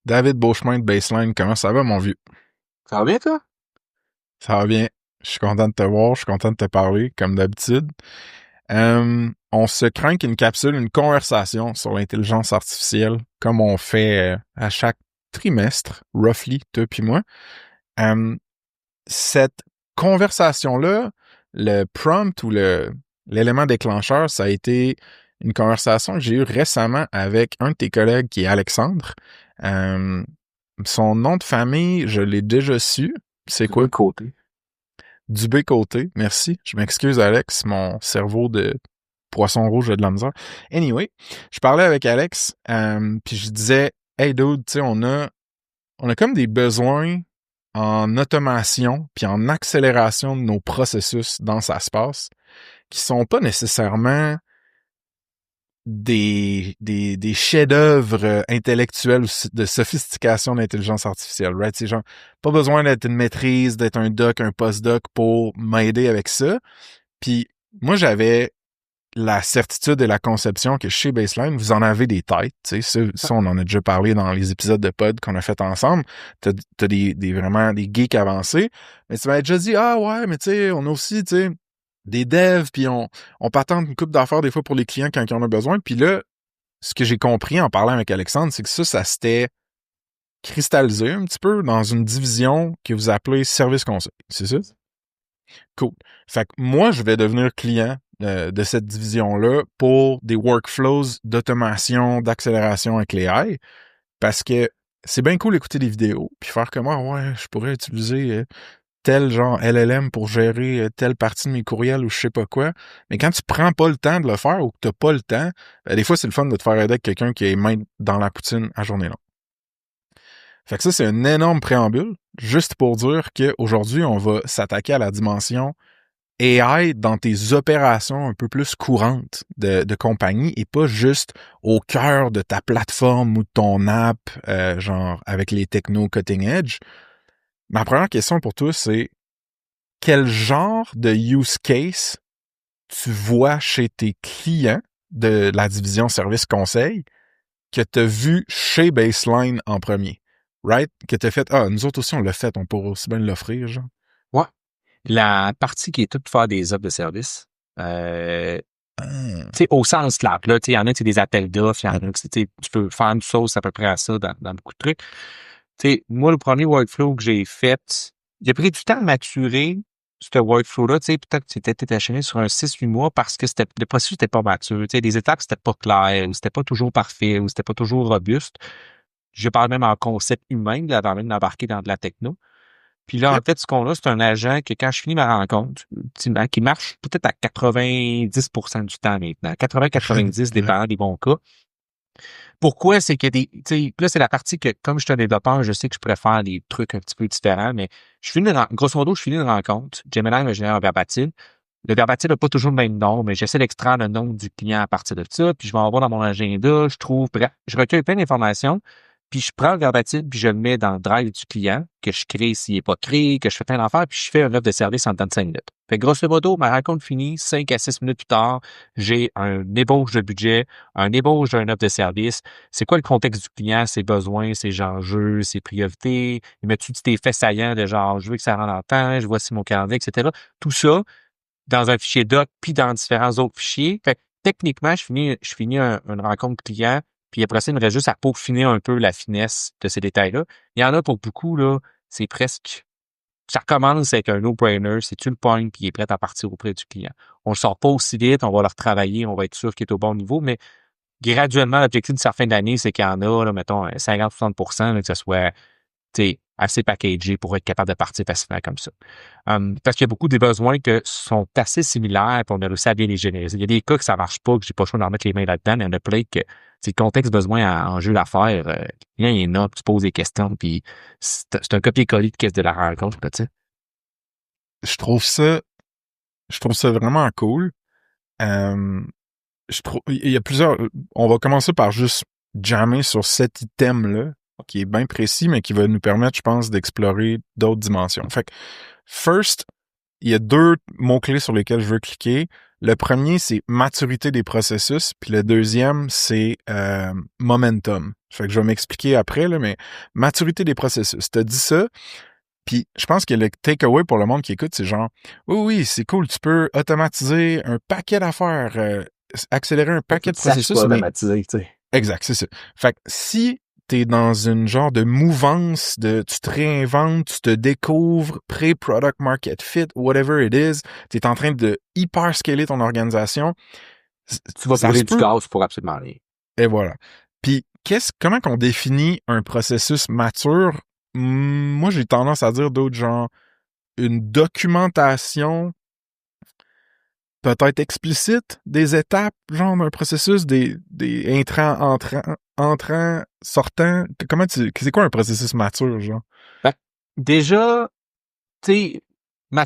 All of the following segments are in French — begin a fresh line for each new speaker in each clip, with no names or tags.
David Beauchemin de Baseline, comment ça va, mon vieux?
Ça va bien, toi?
Ça va bien. Je suis content de te voir, je suis content de te parler, comme d'habitude. On se craint une capsule, une conversation sur l'intelligence artificielle, comme on fait à chaque trimestre, roughly, toi puis moi. Cette conversation-là, le prompt ou l'élément déclencheur, ça a été une conversation que j'ai eue récemment avec un de tes collègues qui est Alexandre. Euh, Son nom de famille, je l'ai déjà su. C'est
Du bon
quoi?
côté.
Dubé-Côté. Merci. Je m'excuse, Alex. Mon cerveau de poisson rouge a de la misère. Anyway, je parlais avec Alex, puis je disais, hey dude, tu sais, on a comme des besoins en automation puis en accélération de nos processus dans SaaSpace qui sont pas nécessairement des chefs-d'œuvre intellectuels ou de sophistication d'intelligence artificielle, right? C'est genre, pas besoin d'être une maîtrise, d'être un doc, un postdoc pour m'aider avec ça. Puis moi, j'avais la certitude et la conception que chez Baseline, vous en avez des têtes, tu sais, ça, on en a déjà parlé dans les épisodes de pod qu'on a fait ensemble. T'as vraiment des geeks avancés. Mais tu m'as déjà dit, ah ouais, mais tu sais, on a aussi, tu sais, des devs, puis on patente une coupe d'affaires des fois pour les clients quand ils en ont besoin. Puis là, ce que j'ai compris en parlant avec Alexandre, c'est que ça s'était cristallisé un petit peu dans une division que vous appelez service conseil. C'est ça? Cool. Fait que moi, je vais devenir client de cette division-là pour des workflows d'automation, d'accélération avec les AI, parce que c'est bien cool d'écouter des vidéos, puis faire comment, ouais, je pourrais utiliser tel genre LLM pour gérer telle partie de mes courriels ou je sais pas quoi. Mais quand tu prends pas le temps de le faire ou que t'as pas le temps, ben, des fois, c'est le fun de te faire aider avec quelqu'un qui est main dans la poutine à journée longue. Fait que ça, c'est un énorme préambule, juste pour dire qu'aujourd'hui, on va s'attaquer à la dimension AI dans tes opérations un peu plus courantes de compagnie et pas juste au cœur de ta plateforme ou de ton app, genre avec les technos cutting edge. Ma première question pour toi, c'est quel genre de use case tu vois chez tes clients de la division service conseil que tu as vu chez Baseline en premier? Right? Que tu as fait, ah, nous autres aussi, on l'a fait, on pourrait aussi bien l'offrir, genre.
Ouais. La partie qui est toute pour faire des offres de service, euh,
Ah.
tu sais, au sens large, là, tu sais, il y en a qui c'est des appels d'offres, il y en a qui tu peux faire une sauce à peu près à ça dans beaucoup de trucs. Tu sais, moi, le premier workflow que j'ai fait, j'ai pris du temps à maturer ce workflow-là, tu sais, peut-être que c'était détaché sur un 6-8 mois parce que le processus n'était pas mature, tu sais, les étapes, c'était pas clair, ou c'était pas toujours parfait, ou c'était pas toujours robuste. Je parle même en concept humain, là, avant même d'embarquer dans de la techno. Puis là, en
OK.
fait, ce qu'on a, c'est un agent que quand je finis ma rencontre, ultimement, qui marche peut-être à 90% du temps maintenant. 80-90, dépendant des bons cas. Pourquoi? C'est que tu sais, là, c'est la partie que, comme je suis un développeur, je sais que je préfère des trucs un petit peu différents, mais grosso modo, je finis une rencontre. Gemini me génère un verbatim. Le verbatim n'a pas toujours le même nom, mais j'essaie d'extraire le nom du client à partir de ça, puis je vais en voir dans mon agenda, je trouve, bref, je recueille plein d'informations, puis je prends le verbatim, puis je le mets dans le drive du client, que je crée s'il n'est pas créé, que je fais plein d'affaires, puis je fais une offre de service en temps de 5 minutes. Fait que grosso modo, ma rencontre finie, 5 à 6 minutes plus tard, j'ai un ébauche de budget, un ébauche d'une offre de service. C'est quoi le contexte du client, ses besoins, ses enjeux, ses priorités? Il met-tu des faits saillants de genre, je veux que ça rentre en temps, je vois si mon calendrier, etc. Tout ça, dans un fichier doc, puis dans différents autres fichiers. Fait que, techniquement, je finis une rencontre client, puis après ça, il me reste juste à peaufiner un peu la finesse de ces détails-là. Il y en a pour beaucoup, là, c'est presque... Ça recommence avec un no-brainer, c'est tu le point, puis il est prêt à partir auprès du client. On le sort pas aussi vite, on va le retravailler, on va être sûr qu'il est au bon niveau, mais graduellement, l'objectif de sa fin d'année, c'est qu'il y en a, là, mettons, 50-60%, là, que ce soit assez packagé pour être capable de partir facilement comme ça. Parce qu'il y a beaucoup des besoins qui sont assez similaires, puis on a réussi à bien les généraliser. Il y a des cas que ça marche pas, que j'ai pas le choix d'en mettre les mains là-dedans, mais il y en a plein que le contexte besoin en jeu d'affaires, il y en a, puis tu poses des questions, puis c'est un copier-coller de caisse de la rencontre, là, tu sais.
Je trouve ça, je trouve ça vraiment cool. Euh, il y a plusieurs. On va commencer par juste jammer sur cet item-là, qui est bien précis, mais qui va nous permettre, je pense, d'explorer d'autres dimensions. Fait que, first, il y a deux mots-clés sur lesquels je veux cliquer. Le premier, c'est maturité des processus, puis le deuxième, c'est momentum. Fait que je vais m'expliquer après, là, mais maturité des processus. T'as dit ça, puis je pense que le takeaway pour le monde qui écoute, c'est genre, oui, c'est cool, tu peux automatiser un paquet d'affaires, accélérer un paquet de processus, mais...
automatiser, tu sais.
Exact, c'est ça. Fait que si t'es dans une genre de mouvance de tu te réinventes, tu te découvres, pré-product market fit, whatever it is, t'es en train de hyper scaler ton organisation.
Tu vas brûler du gaz pour absolument rien.
Et voilà. Puis, comment qu'on définit un processus mature? Moi, j'ai tendance à dire d'autres genres, une documentation peut-être explicite des étapes, genre d'un processus, des intrants, entrants, sortants. C'est quoi un processus mature, genre?
Ben, déjà, tu sais,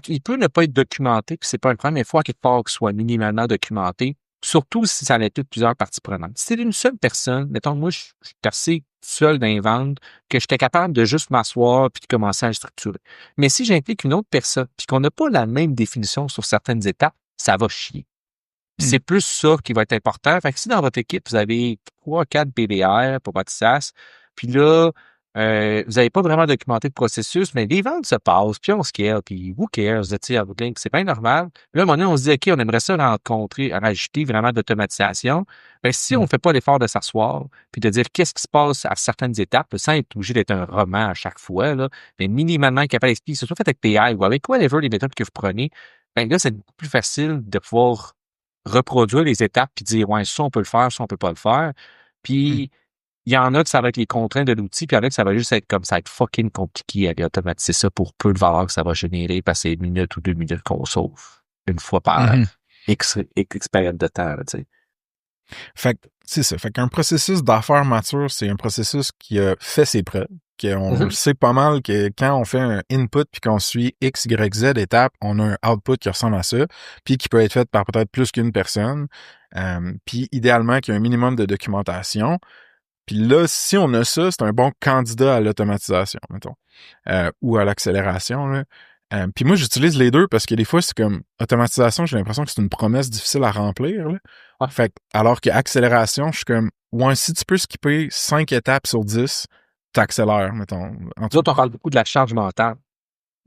il peut ne pas être documenté, puis c'est pas un problème, mais il faut à quelque part qu'il soit minimalement documenté, surtout si ça implique plusieurs parties prenantes. Si c'est une seule personne, mettons, moi, je suis assez seul dans les ventes que j'étais capable de juste m'asseoir puis de commencer à le structurer. Mais si j'implique une autre personne, puis qu'on n'a pas la même définition sur certaines étapes, ça va chier. C'est plus ça qui va être important. Fait que si dans votre équipe, vous avez 3-4 BDR pour votre SaaS, puis là, vous n'avez pas vraiment documenté le processus, mais les ventes se passent, puis on scale, puis who cares, tu sais, à bout de ligne, c'est bien normal. Puis là, à un moment donné, on se dit, OK, on aimerait ça rencontrer, rajouter vraiment d'automatisation. Ben, si on ne fait pas l'effort de s'asseoir, puis de dire qu'est-ce qui se passe à certaines étapes, sans être obligé d'être un roman à chaque fois, là, mais minimalement capable d'expliquer, que ce soit fait avec PI ou avec whatever les méthodes que vous prenez, ben là, c'est beaucoup plus facile de pouvoir reproduire les étapes puis dire ouais, ça on peut le faire, ça on peut pas le faire. Puis il y en a que ça va être les contraintes de l'outil, puis il y en a que ça va juste être comme ça va être fucking compliqué à aller automatiser ça pour peu de valeur que ça va générer parce que c'est 1 minute ou 2 minutes qu'on sauve une fois par X période de temps, tu sais.
Fait que c'est ça. Fait qu'un processus d'affaires mature, c'est un processus qui a fait ses preuves. On sait pas mal que quand on fait un input puis qu'on suit X, Y, Z étapes, on a un output qui ressemble à ça, puis qui peut être fait par peut-être plus qu'une personne. Puis idéalement qu'il y ait un minimum de documentation. Puis là, si on a ça, c'est un bon candidat à l'automatisation, mettons, ou à l'accélération, là. Puis moi, j'utilise les deux parce que des fois, c'est comme automatisation, j'ai l'impression que c'est une promesse difficile à remplir, là.
Ouais.
Fait que, alors que accélération, je suis comme, ouais, si tu peux skipper 5 étapes sur 10, t'accélères, mettons.
Nous autres, on parle beaucoup de la charge mentale.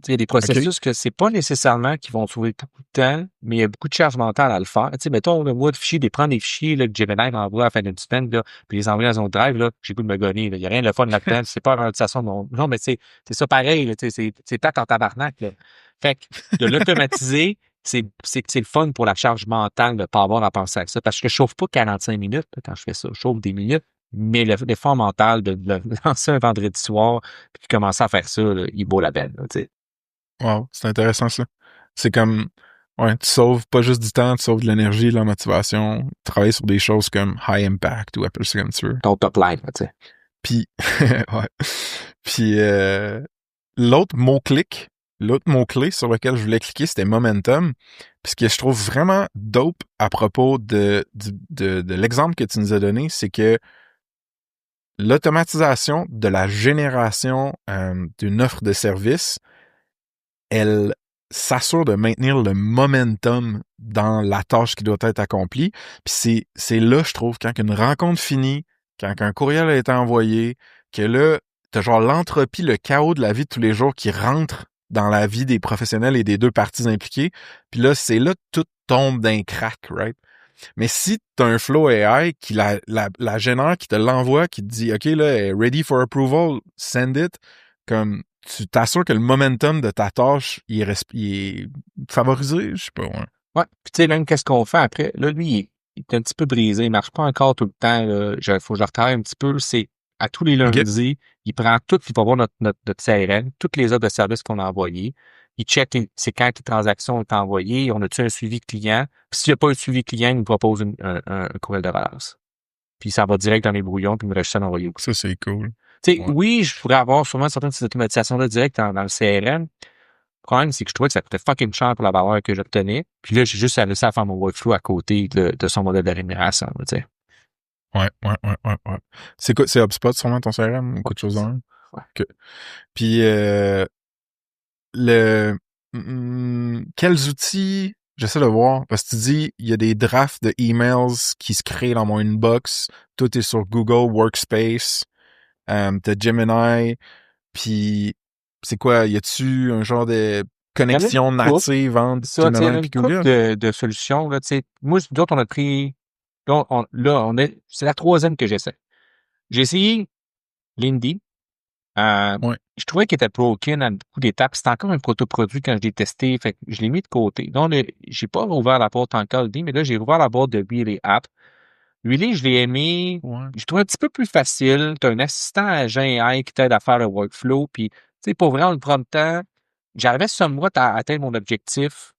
Il y a des processus que c'est pas nécessairement qu'ils vont trouver beaucoup de temps, mais il y a beaucoup de charge mentale à le faire. Tu sais, mettons, moi, de fichiers, prendre des fichiers là, que Gemini m'envoie à la fin d'une semaine, là, puis les envoyer dans un drive, là, j'ai le goût de me gonner. Il n'y a rien de le fun là-dedans. C'est pas une organisation. Non, mais c'est ça pareil. Là, c'est plate en tabarnak. Là. Fait que de l'automatiser, c'est le fun pour la charge mentale de ne pas avoir à penser à ça. Parce que je chauffe pas 45 minutes là, quand je fais ça. Je chauffe des minutes. Mais l'effort mental de le lancer un vendredi soir puis de commencer à faire ça, là, il vaut la peine. Là,
wow, c'est intéressant ça. C'est comme, ouais, tu sauves pas juste du temps, tu sauves de l'énergie, de la motivation, travailler sur des choses comme high impact ou appelle ça comme tu veux.
Ton top line, tu sais.
Puis, ouais. Puis, l'autre mot-clé sur lequel je voulais cliquer, c'était momentum. Puis ce que je trouve vraiment dope à propos de l'exemple que tu nous as donné, c'est que l'automatisation de la génération d'une offre de service, elle s'assure de maintenir le momentum dans la tâche qui doit être accomplie. Puis c'est là, je trouve, quand une rencontre finit, quand un courriel a été envoyé, que là, t'as genre l'entropie, le chaos de la vie de tous les jours qui rentre dans la vie des professionnels et des deux parties impliquées. Puis là, c'est là que tout tombe d'un crack, right? Mais si t'as un flow AI qui la génère, qui te l'envoie, qui te dit, OK, là, ready for approval, send it, comme tu t'assures que le momentum de ta tâche, il est favorisé, je sais pas, ouais.
Ouais. Puis tu sais, même qu'est-ce qu'on fait après? Là, lui, il est un petit peu brisé, il marche pas encore tout le temps. Faut que je retravaille un petit peu. C'est à tous les lundis, il prend tout, il va voir notre CRM, toutes les offres de services qu'on a envoyées. Il check c'est quand les transactions ont été envoyées, on a-tu un suivi client? Puis s'il n'y a pas un suivi client, il nous propose un courriel de relance. Puis ça va direct dans les brouillons, puis il me reste ça d'envoyer au coup.
Ça, c'est cool.
Tu sais, oui, je pourrais avoir sûrement certaines de ces automatisations-là direct dans le CRM. Le problème, c'est que je trouvais que ça coûtait fucking cher pour la valeur que j'obtenais. Puis là, j'ai juste laissé à faire mon workflow à côté de son modèle de rémunération, tu sais.
Ouais. C'est quoi, c'est HubSpot sûrement ton CRM ou quelque chose dans le?
Ouais.
Okay. Puis, quels outils, j'essaie de voir, parce que tu dis, il y a des drafts de emails qui se créent dans mon inbox, tout est sur Google Workspace. t'as Gemini, puis c'est quoi, y a-tu un genre de
Il y en a
connexion
une couple.
native entre
Ça, tu sais, il y en a
Gemini
une
et
couple
Google?
de solutions, là, tu sais. Moi, d'autres, on a pris, c'est la troisième que j'essaie. J'ai essayé Lindy.
Ouais.
Je trouvais qu'il était broken à beaucoup d'étapes. C'était encore un proto-produit quand je l'ai testé, fait que je l'ai mis de côté. Donc, j'ai pas rouvert la porte encore Lindy, mais là, j'ai rouvert la boîte de Really App. Really, je l'ai aimé.
Ouais.
Je trouve un petit peu plus facile. Tu as un assistant agent AI qui t'aide à faire le workflow. Puis, tu sais, pour vrai, en le temps, j'arrivais somewhat à atteindre mon objectif.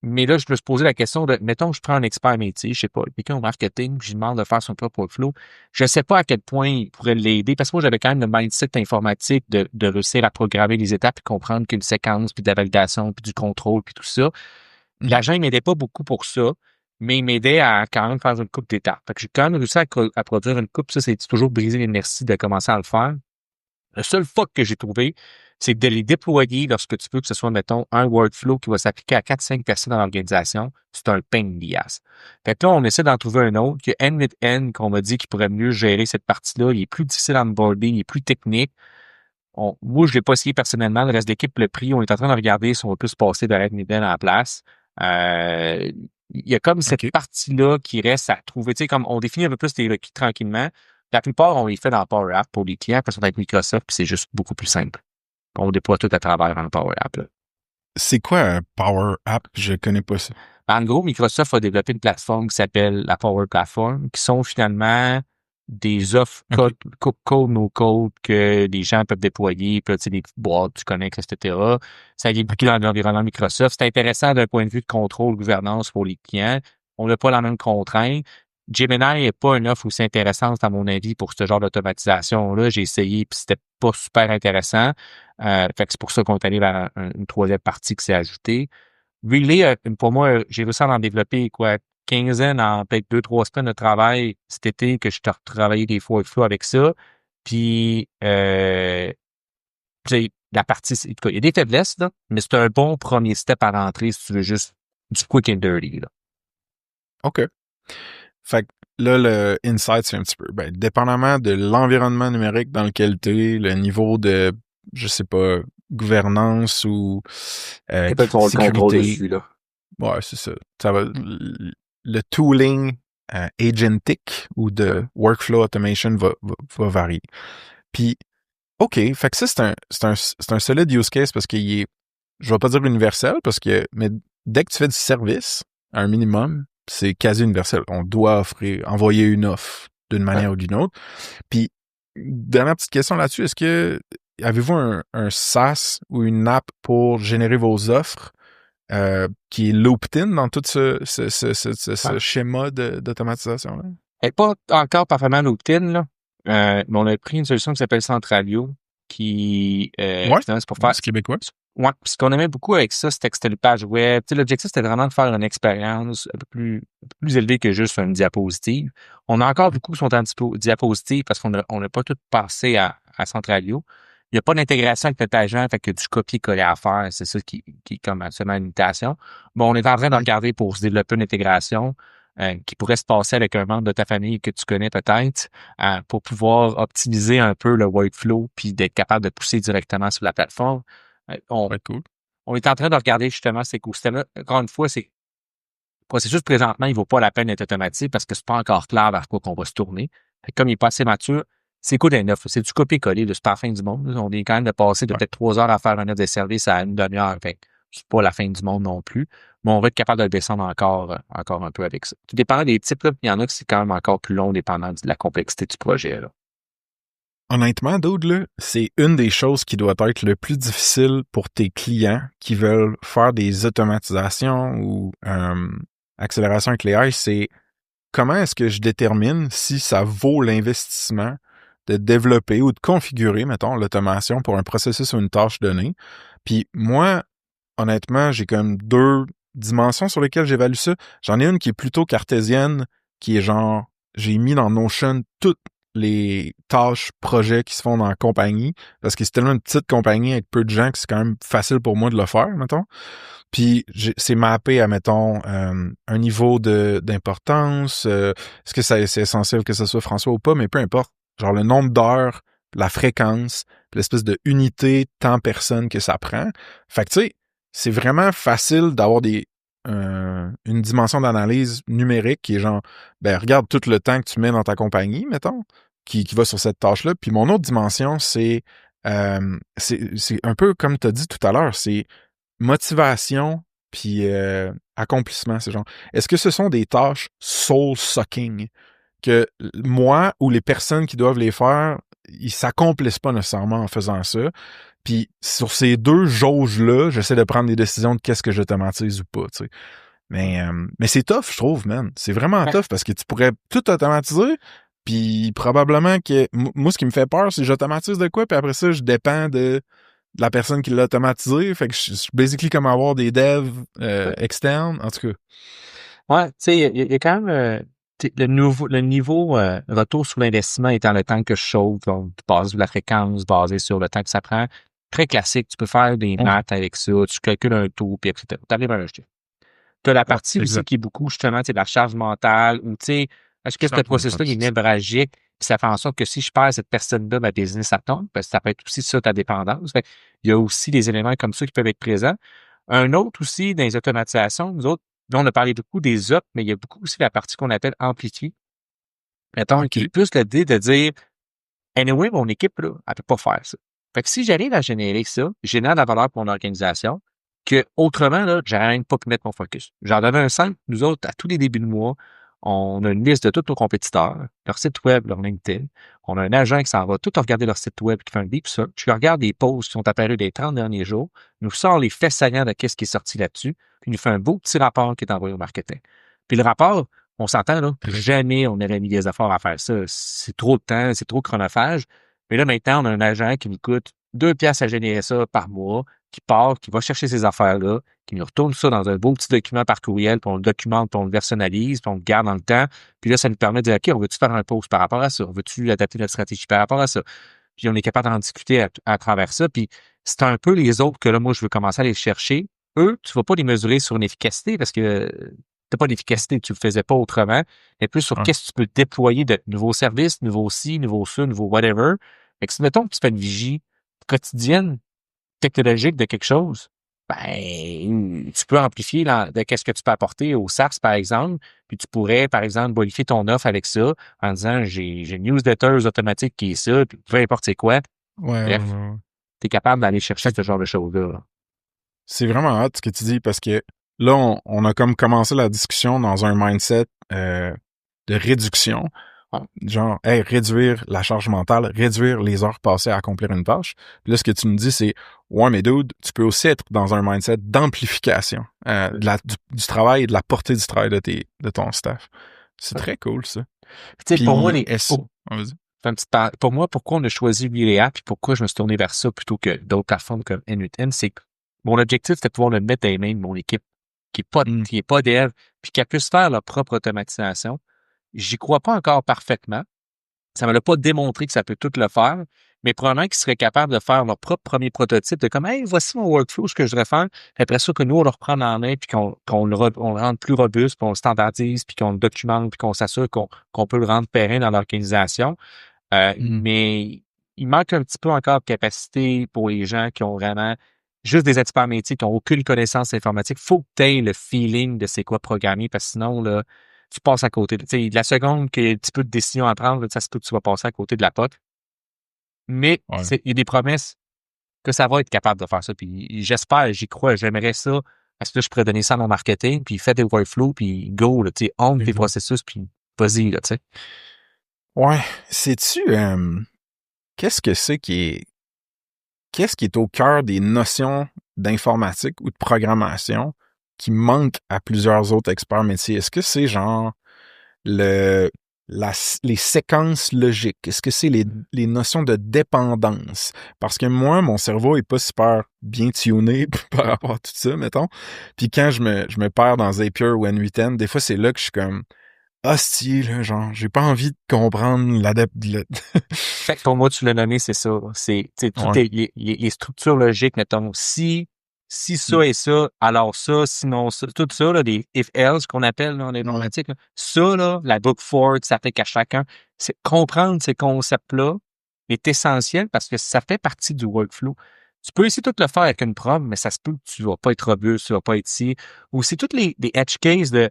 Mais là, je me suis posé la question de, mettons, je prends un expert métier, je sais pas, quelqu'un au marketing, puis je lui demande de faire son propre workflow. Je sais pas à quel point il pourrait l'aider, parce que moi, j'avais quand même le mindset informatique de réussir à programmer les étapes et comprendre qu'une séquence, puis de la validation, puis du contrôle, puis tout ça.
Mhm.
L'agent, il m'aidait pas beaucoup pour ça, mais il m'aidait à quand même faire une coupe d'étapes. Fait que j'ai quand même réussi à produire une coupe. Ça, c'est toujours briser l'inertie de commencer à le faire. Le seul fuck que j'ai trouvé, c'est de les déployer lorsque tu veux que ce soit, mettons, un workflow qui va s'appliquer à 4-5 personnes dans l'organisation. C'est un pain in the ass. Fait que là, on essaie d'en trouver un autre, que N8N, qu'on m'a dit qu'il pourrait mieux gérer cette partie-là. Il est plus difficile à onboarder, il est plus technique. Moi, je l'ai pas essayé personnellement. Le reste de l'équipe le pris. On est en train de regarder si on peut se passer de N8N à la place. Euh, il y a comme cette
OK.
partie-là qui reste à trouver. Tu sais, comme on définit un peu plus les requis tranquillement. La plupart, on les fait dans Power App pour les clients parce qu'on est avec Microsoft, puis c'est juste beaucoup plus simple. On déploie tout à travers un Power App. Là.
C'est quoi un Power App? Je connais pas ça.
En gros, Microsoft a développé une plateforme qui s'appelle la Power Platform, qui sont finalement des offres
OK.
code, no code que les gens peuvent déployer, puis là, tu sais, des petites boîtes, tu connais, etc. Ça est impliqué dans l'environnement Microsoft. C'est intéressant d'un point de vue de contrôle, gouvernance pour les clients. On n'a pas la même contrainte. Gemini n'est pas une offre aussi intéressante, à mon avis, pour ce genre d'automatisation-là. J'ai essayé, puis c'était pas super intéressant. Fait que c'est pour ça qu'on est allé vers une troisième partie qui s'est ajoutée. Relay, pour moi, j'ai réussi à en développer, quoi, quinzaine en peut-être 2-3 semaines de travail cet été que je t'ai retravaillé des fois et fois avec ça. Puis, la partie, en tout cas, il y a des faiblesses, là, mais c'est un bon premier step à rentrer si tu veux juste du quick and dirty, là.
OK. Fait que là, le insight, c'est un petit peu, ben, dépendamment de l'environnement numérique dans lequel tu es, le niveau de, je sais pas, gouvernance ou
Peut-être qu'on a le contrôle
sécurité.
dessus, là.
Ouais, c'est ça. Ça va, le tooling agentic ou de workflow automation va varier. Puis, OK, fait que ça, c'est un solide use case parce qu'il est, je vais pas dire universel, mais dès que tu fais du service, à un minimum, c'est quasi universel. On doit envoyer une offre d'une
Ouais.
manière ou d'une autre. Puis, dernière petite question là-dessus, avez-vous un SaaS ou une app pour générer vos offres qui est looped in dans tout ce
Ouais.
schéma d'automatisation-là?
Elle est pas encore parfaitement looped-in, là. Mais on a pris une solution qui s'appelle Centralio, qui,
Ouais,
finalement, c'est pour
ouais,
faire.
c'est québécois.
Ouais, puis ce qu'on aimait beaucoup avec ça, c'était que c'était le page web. Tu sais, l'objectif, c'était vraiment de faire une expérience un peu plus élevée que juste une diapositive. On a encore beaucoup qui sont en diapositive parce qu'on n'a pas tout passé à Centralio. Il n'y a pas d'intégration avec notre agent, fait que du copier-coller à faire. C'est ça qui est comme absolument une limitation. Bon, on est en train de regarder pour se développer une intégration qui pourrait se passer avec un membre de ta famille que tu connais peut-être pour pouvoir optimiser un peu le workflow puis d'être capable de pousser directement sur la plateforme. On,
Ouais, cool.
on est en train de regarder justement cet écosystème-là. Encore une fois, le processus présentement, il vaut pas la peine d'être automatique parce que c'est pas encore clair vers quoi qu'on va se tourner. Fait que comme il est pas assez mature, c'est quoi d'un offre? C'est du copier-coller, c'est pas la fin du monde. Là. On est quand même de passer de
Ouais.
peut-être 3 heures à faire un offre de service à une demi-heure. Fait que c'est pas la fin du monde non plus. Mais on va être capable de le descendre encore un peu avec ça. Tout dépendant des types, là, il y en a qui c'est quand même encore plus long dépendant de la complexité du projet. Là.
Honnêtement, Dude, là, c'est une des choses qui doit être le plus difficile pour tes clients qui veulent faire des automatisations ou accélération avec l'AI, c'est comment est-ce que je détermine si ça vaut l'investissement de développer ou de configurer, mettons, l'automation pour un processus ou une tâche donnée. Puis moi, honnêtement, j'ai comme deux dimensions sur lesquelles j'évalue ça. J'en ai une qui est plutôt cartésienne, qui est genre, j'ai mis dans Notion toutes les tâches, projets qui se font dans la compagnie, parce que c'est tellement une petite compagnie avec peu de gens que c'est quand même facile pour moi de le faire, mettons. Puis c'est mappé à, mettons, un niveau d'importance. Est-ce que c'est essentiel que ce soit François ou pas, mais peu importe. Genre le nombre d'heures la fréquence, puis l'espèce de unité temps-personne que ça prend. Fait que tu sais, c'est vraiment facile d'avoir une dimension d'analyse numérique qui est genre, ben regarde tout le temps que tu mets dans ta compagnie, mettons, qui va sur cette tâche-là. Puis mon autre dimension, c'est un peu comme tu as dit tout à l'heure, c'est motivation puis accomplissement. C'est genre, est-ce que ce sont des tâches soul-sucking que moi ou les personnes qui doivent les faire, ils s'accomplissent pas nécessairement en faisant ça. Puis sur ces deux jauges-là, j'essaie de prendre des décisions de qu'est-ce que j'automatise ou pas, tu sais. Mais c'est tough, je trouve, man. C'est vraiment tough parce que tu pourrais tout automatiser, puis probablement que... Moi, ce qui me fait peur, c'est que j'automatise de quoi, puis après ça, je dépends de la personne qui l'a automatisé. Fait que je suis basically comme avoir des devs externes, en tout cas.
Ouais, tu sais, il y a quand même le niveau retour sur l'investissement étant le temps que je chauffe, donc basé sur la fréquence, basé sur le temps que ça prend. Très classique, tu peux faire des maths avec ça, tu calcules un taux, puis etc. Tu arrives à un chiffre. Tu as la partie aussi qui est beaucoup, justement, de la charge mentale, ou tu sais, est-ce que ce processus-là est névralgique, puis ça fait en sorte que si je perds cette personne-là, ma business, ça tombe, parce que ça peut être aussi ça, ta dépendance. Fait, il y a aussi des éléments comme ça qui peuvent être présents. Un autre aussi, dans les automatisations, nous autres, là, on a parlé beaucoup des ops, mais il y a beaucoup aussi la partie qu'on appelle amplifiée. Mettons, qui est plus l'idée de dire, anyway, mon équipe, là, elle peut pas faire ça. Fait que si j'arrive à générer ça, je génère de la valeur pour mon organisation, que autrement, là, j'aurais même pas pu mettre mon focus. J'en donnais un simple, nous autres, à tous les débuts de mois, on a une liste de tous nos compétiteurs, leur site web, leur LinkedIn. On a un agent qui s'en va tout regarder leur site web, qui fait un deep search. Je regarde les posts qui sont apparus les 30 derniers jours, nous sort les faits saillants de qu'est-ce qui est sorti là-dessus, puis nous fait un beau petit rapport qui est envoyé au marketing. Puis le rapport, on s'entend, là, jamais on aurait mis des efforts à faire ça. C'est trop de temps, c'est trop chronophage. Mais là, maintenant, on a un agent qui nous coûte 2 piastres à générer ça par mois, qui part, qui va chercher ces affaires-là, qui nous retourne ça dans un beau petit document par courriel, puis on le documente, puis on le personnalise, puis on le garde dans le temps. Puis là, ça nous permet de dire, OK, on veut-tu faire un post par rapport à ça? On veut-tu adapter notre stratégie par rapport à ça? Puis on est capable d'en discuter à travers ça. Puis c'est un peu les autres que là, moi, je veux commencer à aller chercher. Eux, tu vas pas les mesurer sur une efficacité parce que t'as pas d'efficacité, tu le faisais pas autrement, mais plus sur qu'est-ce que tu peux déployer de nouveaux services, nouveaux ci, nouveaux ça, nouveaux whatever. Fait que si, mettons que tu fais une vigie quotidienne, technologique de quelque chose, ben, tu peux amplifier de qu'est-ce que tu peux apporter au SaaS, par exemple, puis tu pourrais, par exemple, bonifier ton offre avec ça en disant, j'ai une newsletter automatique qui est ça, puis peu importe c'est quoi. Bref, tu es capable d'aller chercher ce genre de choses-là.
C'est vraiment hot ce que tu dis parce que là, on a comme commencé la discussion dans un mindset de réduction. Genre, hey, réduire la charge mentale, réduire les heures passées à accomplir une tâche. Puis là, ce que tu me dis, c'est, ouais, mais dude, tu peux aussi être dans un mindset d'amplification du travail et de la portée du travail de ton staff. C'est très cool, ça.
Tu sais, pour moi,
pour
moi, pourquoi on a choisi Relay puis pourquoi je me suis tourné vers ça plutôt que d'autres plateformes comme N8N, c'est que mon objectif, c'était de pouvoir le mettre dans les mains de mon équipe qui est pas dev, puis qu'elle puisse faire leur propre automatisation. J'y crois pas encore parfaitement. Ça me l'a pas démontré que ça peut tout le faire, mais probablement qu'ils seraient capables de faire leur propre premier prototype de comme, hey, voici mon workflow, ce que je devrais faire. Après ça, que nous, on le reprend en main, puis qu'on le rende plus robuste, puis on le standardise, puis qu'on le documente, puis qu'on s'assure qu'on peut le rendre pérenne dans l'organisation. Mais il manque un petit peu encore de capacité pour les gens qui ont vraiment juste des experts métiers, qui n'ont aucune connaissance informatique. Faut que tu aies le feeling de c'est quoi programmer, parce que sinon, là, tu passes à côté. Tu sais, la seconde qu'il y a un petit peu de décision à prendre, là, ça se peut que tu vas passer à côté de la pote. Mais il y a des promesses que ça va être capable de faire ça. Puis j'espère, j'y crois, j'aimerais ça. Parce que là, je pourrais donner ça dans le marketing, puis fais des workflows, puis go, là, tu sais, own tes processus, puis vas-y, là, tu sais.
Ouais. Sais-tu, qu'est-ce que c'est qu'est-ce qui est au cœur des notions d'informatique ou de programmation qui manquent à plusieurs autres experts métiers? Est-ce que c'est genre les séquences logiques? Est-ce que c'est les notions de dépendance? Parce que moi, mon cerveau est pas super bien tuné par rapport à tout ça, mettons. Puis quand je me perds dans Zapier ou N8N, des fois, c'est là que je suis comme hostie, là, genre, j'ai pas envie de comprendre
Fait que pour moi, tu l'as nommé, c'est ça. C'est, toutes les structures logiques, mettons, si ça et ça, alors ça, sinon ça, tout ça, là, des if-else qu'on appelle, là, en informatique, là, ça, là, la book Ford, ça fait qu'à chacun, c'est comprendre ces concepts-là, est essentiel parce que ça fait partie du workflow. Tu peux essayer de tout le faire avec une preuve, mais ça se peut que tu vas pas être robuste, tu vas pas être ici. Ou c'est toutes les edge cases de,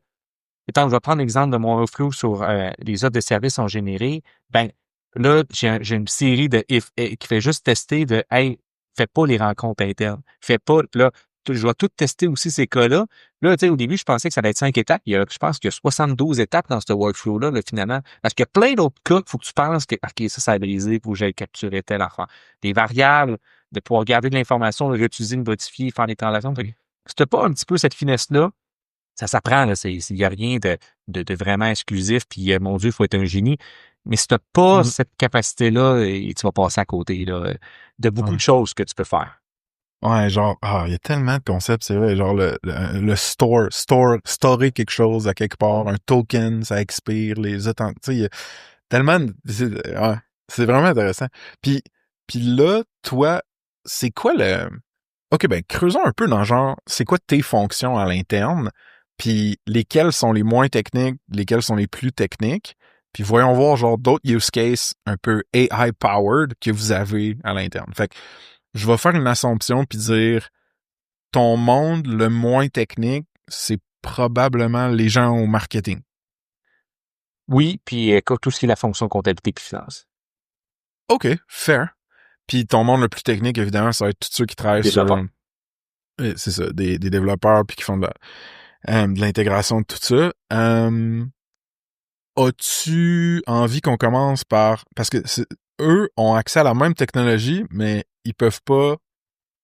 étant, je vais prendre l'exemple de mon workflow sur les offres de services sont générées. Ben, là, j'ai une série de if qui fait juste tester de, hey, fais pas les rencontres internes. Fais pas, là, je vais tout tester aussi ces cas-là. Là, tu sais, au début, je pensais que ça allait être 5 étapes. Je pense qu'il y a 72 étapes dans ce workflow-là, là, finalement. Parce qu'il y a plein d'autres cas qu'il faut que tu penses que, OK, ça a brisé, faut que j'aille capturer telle affaire. Des variables, de pouvoir garder de l'information, de réutiliser, de modifier, faire des transactions. Si t'as pas un petit peu cette finesse-là, ça s'apprend, là. Il y a rien de vraiment exclusif, puis mon Dieu, il faut être un génie. Mais si t'as pas cette capacité-là, et tu vas passer à côté, là, de beaucoup de choses que tu peux faire.
Ouais, genre, il y a tellement de concepts, c'est vrai, genre le storer quelque chose à quelque part, un token, ça expire, les authentiques, tu sais, il y a tellement c'est vraiment intéressant. Puis là, toi, c'est quoi OK, ben, creusons un peu dans genre, c'est quoi tes fonctions à l'interne, puis lesquelles sont les moins techniques, lesquelles sont les plus techniques, puis voyons voir genre d'autres use cases un peu AI-powered que vous avez à l'interne. Fait que je vais faire une assumption puis dire ton monde le moins technique, c'est probablement les gens au marketing.
Oui, puis tout ce qui est la fonction comptabilité et finance.
OK, fair. Puis ton monde le plus technique, évidemment, ça va être tous ceux qui travaillent sur c'est ça, des développeurs puis qui font de l'intégration de tout ça. As-tu envie qu'on commence par parce que eux ont accès à la même technologie, mais ils peuvent pas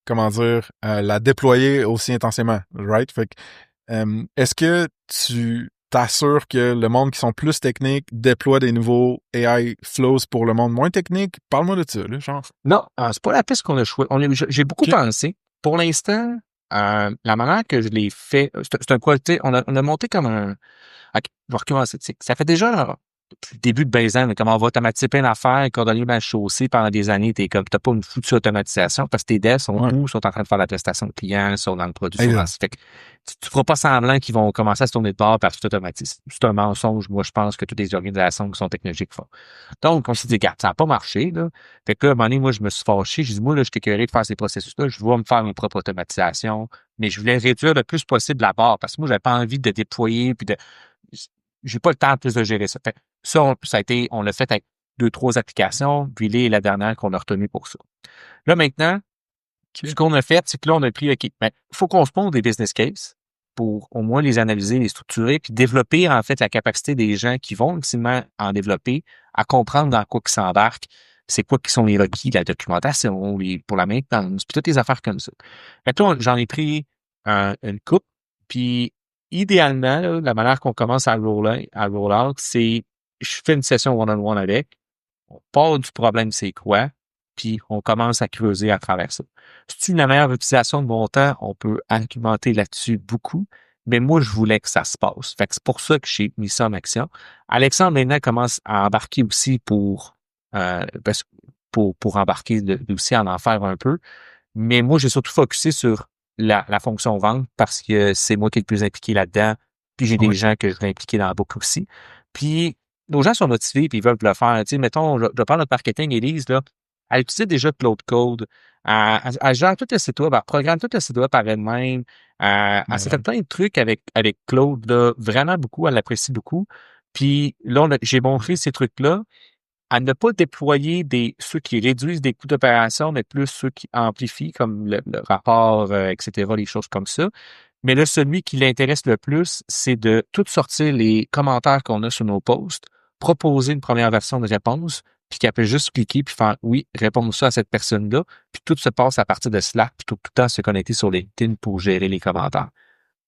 comment dire, la déployer aussi intensément, right? Fait que, est-ce que tu t'assures que le monde qui sont plus techniques déploie des nouveaux AI flows pour le monde moins technique? Parle-moi de ça, là, genre.
Non, c'est pas la piste qu'on a choisi. J'ai beaucoup
OK.
pensé. Pour l'instant, la manière que je l'ai fait, c'est un qualité. On a monté comme un. OK, je vais recommencer. Ça fait déjà depuis le début de Bayesian, comment on va automatiser plein d'affaires, coordonner ma chaussée pendant des années, t'as pas une foutue automatisation parce que tes devs sont
Ouais.
où? Sont en train de faire la prestation de client, sont dans le produit, sont
Exact.
dans. Fait que tu feras pas semblant qu'ils vont commencer à se tourner de bord parce que tu automatises. C'est un mensonge, moi, je pense que toutes les organisations qui sont technologiques font. Donc, on s'est dit, regarde, ça n'a pas marché, là. Fait que là, à un moment donné, moi, je me suis fâché. J'ai dit, moi, là, je suis écœuré de faire ces processus-là. Je veux me faire mes propres automatisations, mais je voulais réduire le plus possible la barre parce que moi, j'avais pas envie de déployer puis de j'ai pas le temps en plus de gérer ça. Fait, ça, on l'a fait avec 2, 3 applications, puis est la dernière qu'on a retenue pour ça. Là, maintenant,
OK.
ce qu'on a fait, c'est que là, on a pris, OK, ben, faut qu'on se pose des business cases pour au moins les analyser, les structurer, puis développer, en fait, la capacité des gens qui vont ultimement en développer à comprendre dans quoi ils s'embarquent, c'est quoi qui sont les requis, la documentation, pour la maintenance, puis toutes les affaires comme ça. Fait que là, j'en ai pris une coupe, puis idéalement, là, la manière qu'on commence à roll out, c'est je fais une session one-on-one avec, on part du problème, c'est quoi, puis on commence à creuser à travers ça. C'est une meilleure utilisation de mon temps, on peut argumenter là-dessus beaucoup, mais moi, je voulais que ça se passe. Fait que c'est pour ça que j'ai mis ça en action. Alexandre, maintenant, commence à embarquer aussi pour embarquer aussi en faire un peu. Mais moi, j'ai surtout focusé sur la fonction vente parce que c'est moi qui est le plus impliqué là-dedans. Puis j'ai des
Ouais.
gens que je vais impliquer dans la boucle aussi. Puis nos gens sont motivés puis ils veulent le faire. Tu sais, mettons, je parle de marketing, Élise, là. Elle utilise déjà Claude Code. Elle gère tout le site web, elle programme tout le site web par elle-même. Elle s'est fait plein de trucs avec Claude, là. Vraiment beaucoup, elle l'apprécie beaucoup. Puis là, j'ai montré ces trucs-là à ne pas déployer ceux qui réduisent des coûts d'opération, mais plus ceux qui amplifient, comme le rapport, etc., les choses comme ça. Mais là, celui qui l'intéresse le plus, c'est de tout sortir les commentaires qu'on a sur nos posts, proposer une première version de réponse, puis qu'elle peut juste cliquer puis faire oui, répondre ça à cette personne-là, puis tout se passe à partir de Slack, puis tout le temps se connecter sur LinkedIn pour gérer les commentaires.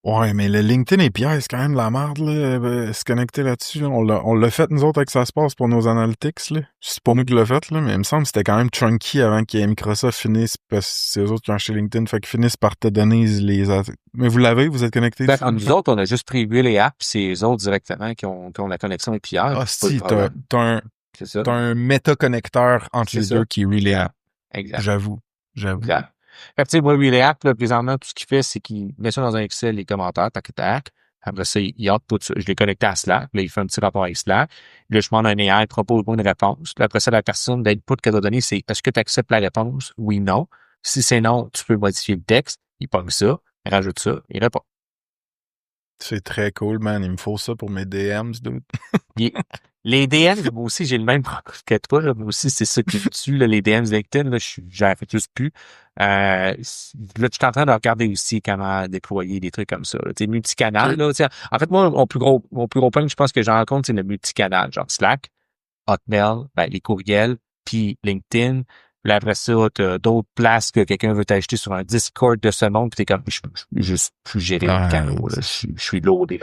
Ouais, mais le LinkedIn API, c'est quand même de la merde, là, se connecter là-dessus. Là. On l'a fait, nous autres, avec ça se passe pour nos analytics, là. C'est pas nous qui l'a fait, là, mais il me semble que c'était quand même chunky avant que Microsoft finisse, parce que c'est eux autres qui ont acheté LinkedIn, fait qu'ils finissent par te donner Mais vous l'avez, vous êtes connecté dessus?
Nous autres, on a juste prévu les apps, c'est les autres directement qui ont la connexion API,
Ah,
puis c'est pas le
si,
problème. C'est ça.
t'as un méta-connecteur entre
C'est
les deux
ça.
qui est really app.
Exact.
J'avoue.
Exact. Fait que, tu sais, moi, Relay App, là, présentement, tout ce qu'il fait, c'est qu'il met ça dans un Excel, les commentaires, tac, tac. Après ça, il hâte tout ça. Je l'ai connecté à Slack. Là, il fait un petit rapport avec Slack. Là, je demande à un AI, propose-moi une réponse. Puis après ça, la personne d'input qu'elle doit donner, c'est est-ce que tu acceptes la réponse? Oui, non. Si c'est non, tu peux modifier le texte. Il pogne ça, il rajoute ça, il répond.
C'est très cool, man. Il me faut ça pour mes DMs, dude.
Les DM, moi aussi, j'ai le même problème que toi. Là. Moi aussi, c'est ça qui me tue, là, les DM LinkedIn. Là, j'en fais juste plus. Là, je suis en train de regarder aussi comment déployer des trucs comme ça. Tu sais, multicanal. Là, en fait, moi, mon plus gros point, je pense que j'en rencontre, c'est le multicanal. Genre Slack, Hotmail, ben, les courriels, puis LinkedIn. Puis après ça, t'as d'autres places que quelqu'un veut t'ajouter sur un Discord de ce monde, puis t'es comme, je suis géré le canot, là. Je suis lourd des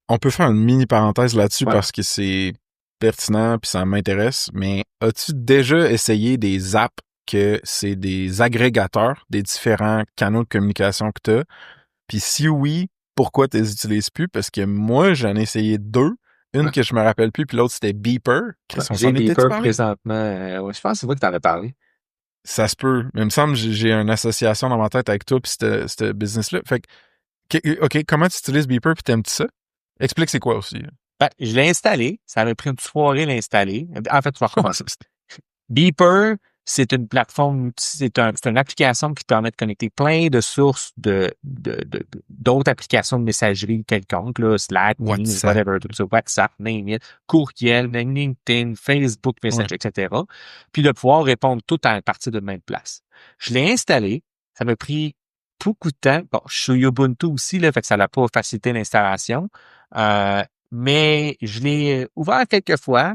On peut faire une mini parenthèse là-dessus
Ouais.
parce que c'est pertinent puis ça m'intéresse, mais as-tu déjà essayé des apps que c'est des agrégateurs des différents canaux de communication que t'as? Puis si oui, pourquoi tu les utilises plus? Parce que moi, j'en ai essayé 2. Une que je me rappelle plus, puis l'autre, c'était Beeper.
J'ai Beeper présentement. Ouais, je pense que c'est moi qui t'en avais parlé.
Ça se peut. Mais il me semble que j'ai une association dans ma tête avec toi puis ce business-là. Fait que, OK, comment tu utilises Beeper puis t'aimes-tu ça? Explique c'est quoi aussi.
Ben, je l'ai installé. Ça m'a pris une soirée à l'installer. En fait, tu vas recommencer. Beeper, c'est une plateforme, c'est une application qui te permet de connecter plein de sources d'autres applications de messagerie quelconques, là, Slack, Teams, whatever, tout ça, WhatsApp, name it, courriel, LinkedIn, Facebook, Message, etc. Puis de pouvoir répondre tout à partir de même place. Je l'ai installé. Ça m'a pris beaucoup de temps. Bon, je suis Ubuntu aussi, là, fait que ça n'a pas facilité l'installation. Mais je l'ai ouvert quelques fois.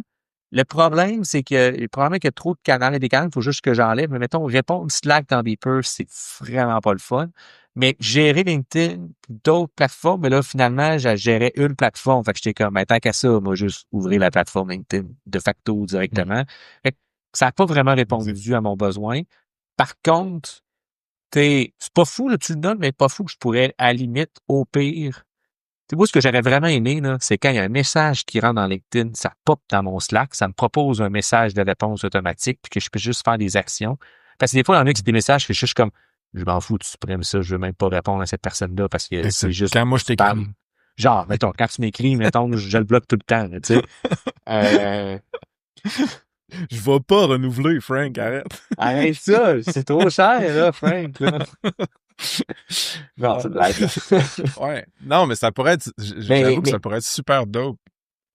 Le problème, c'est que le problème qu'il y a trop de canaux et des canaux, il faut juste que j'enlève. Mais mettons, répondre Slack dans Beeper, c'est vraiment pas le fun. Mais gérer LinkedIn, d'autres plateformes, mais là, finalement, j'ai géré une plateforme. Fait que j'étais comme, ben, tant qu'à ça, moi, juste ouvrir la plateforme LinkedIn de facto directement. Fait que ça n'a pas vraiment répondu à mon besoin. Par contre, c'est pas fou, là, tu le donnes, mais pas fou que je pourrais, à la limite, au pire. Tu sais, moi, ce que j'aurais vraiment aimé, là, c'est quand il y a un message qui rentre dans LinkedIn, ça pop dans mon Slack, ça me propose un message de réponse automatique, puis que je peux juste faire des actions. Parce que des fois, il y en a qui c'est des messages que je suis juste comme, je m'en fous, tu supprimes ça, je veux même pas répondre à cette personne-là parce que c'est juste.
Quand moi, je t'écris.
Genre, mettons, quand tu m'écris, mettons, je le bloque tout le temps, tu sais.
Je vais pas renouveler, Frank, arrête.
Arrête ça, c'est trop cher, là, Frank. Là. Non, c'est blague.
Ouais. Non, mais ça pourrait être, j'avoue que ça pourrait être super dope.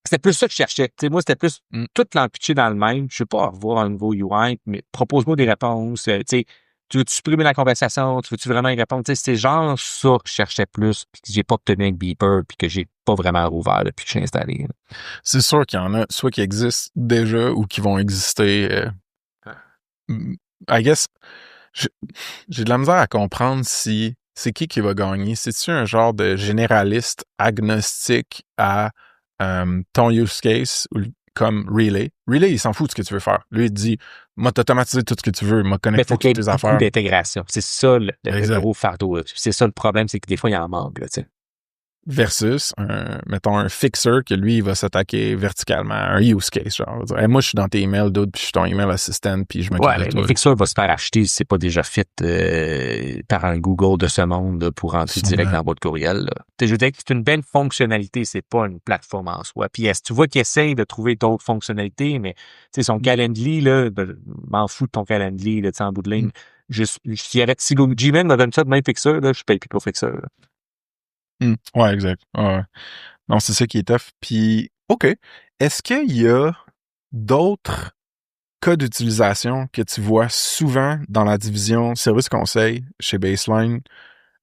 C'était plus ça que je cherchais. Tu sais, moi, c'était plus tout l'empitcher dans le même. Je sais pas revoir un nouveau UI, mais propose-moi des réponses. Tu sais, tu veux-tu supprimer la conversation? Tu veux-tu vraiment y répondre? Tu sais, c'est genre ça que je cherchais plus, puis que j'ai pas obtenu avec Beeper, puis que j'ai pas vraiment rouvert depuis que j'ai installé.
C'est sûr qu'il y en a, soit qui existent déjà ou qui vont exister. I guess, j'ai de la misère à comprendre si c'est qui va gagner. C'est-tu un genre de généraliste agnostique à ton use case ou comme Relay? Relay, il s'en fout de ce que tu veux faire. Lui, il te dit, moi, t'automatiser tout ce que tu veux, m'a connecter toutes tes affaires.
Mais faut qu'il y ait beaucoup d'intégration. C'est ça le gros fardeau. C'est ça le problème, c'est que des fois, il y en manque. Là, tu sais.
Versus, mettons, un fixer que lui, il va s'attaquer verticalement à un use case. Genre, dire, hey, moi, je suis dans tes emails, d'autres, puis je suis ton email assistant, puis je m'occupe de toi.
Le fixer va se faire acheter si c'est pas déjà fait par un Google de ce monde là, pour rentrer direct dans votre courriel. Là. Je veux dire que c'est une belle fonctionnalité, c'est pas une plateforme en soi. Puis tu vois qu'il essaye de trouver d'autres fonctionnalités, mais son Calendly, là, m'en fous de ton Calendly, là, en bout de ligne. Si Gmail me donne ça de même fixer, là, je paye plus pour fixer.
Ouais, exact. Ouais. Non, c'est ça qui est tough. Puis, OK. Est-ce qu'il y a d'autres cas d'utilisation que tu vois souvent dans la division service conseil chez Baseline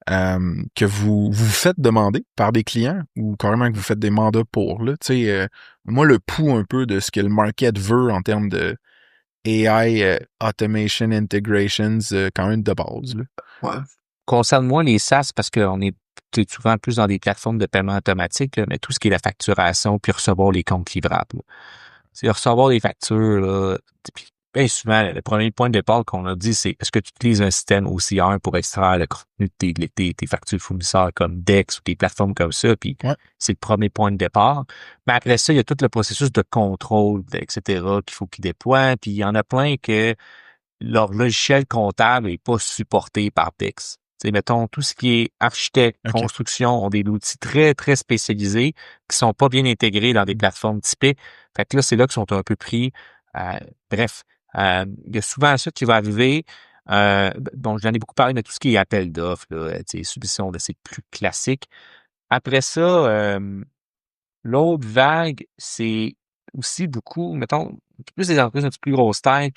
que vous faites demander par des clients ou carrément que vous faites des mandats pour? Là? Tu sais, moi, le pouls un peu de ce que le market veut en termes de AI Automation Integrations quand même de base. Là.
Ouais. Concerne-moi les SaaS parce qu'on est souvent plus dans des plateformes de paiement automatique, là, mais tout ce qui est la facturation puis recevoir les comptes livrables. C'est recevoir les factures, là, puis bien souvent, le premier point de départ qu'on a dit, c'est est-ce que tu utilises un système OCR pour extraire le contenu de tes factures fournisseurs comme Dex ou des plateformes comme ça, puis c'est le premier point de départ. Mais après ça, il y a tout le processus de contrôle, etc., qu'il faut qu'ils déploient, puis il y en a plein que leur logiciel comptable est pas supporté par Dex. T'sais, mettons, tout ce qui est architecte,
OK.
construction, ont des outils très, très spécialisés qui sont pas bien intégrés dans des plateformes typiques. Fait que là, c'est là qu'ils sont un peu pris. Euh, bref, il y a souvent ça qui va arriver. Bon, j'en ai beaucoup parlé, mais tout ce qui est appel d'offres, là, soumission, là, c'est plus classique. Après ça, l'autre vague, c'est aussi beaucoup, mettons, plus des entreprises un petit peu plus grosse taille,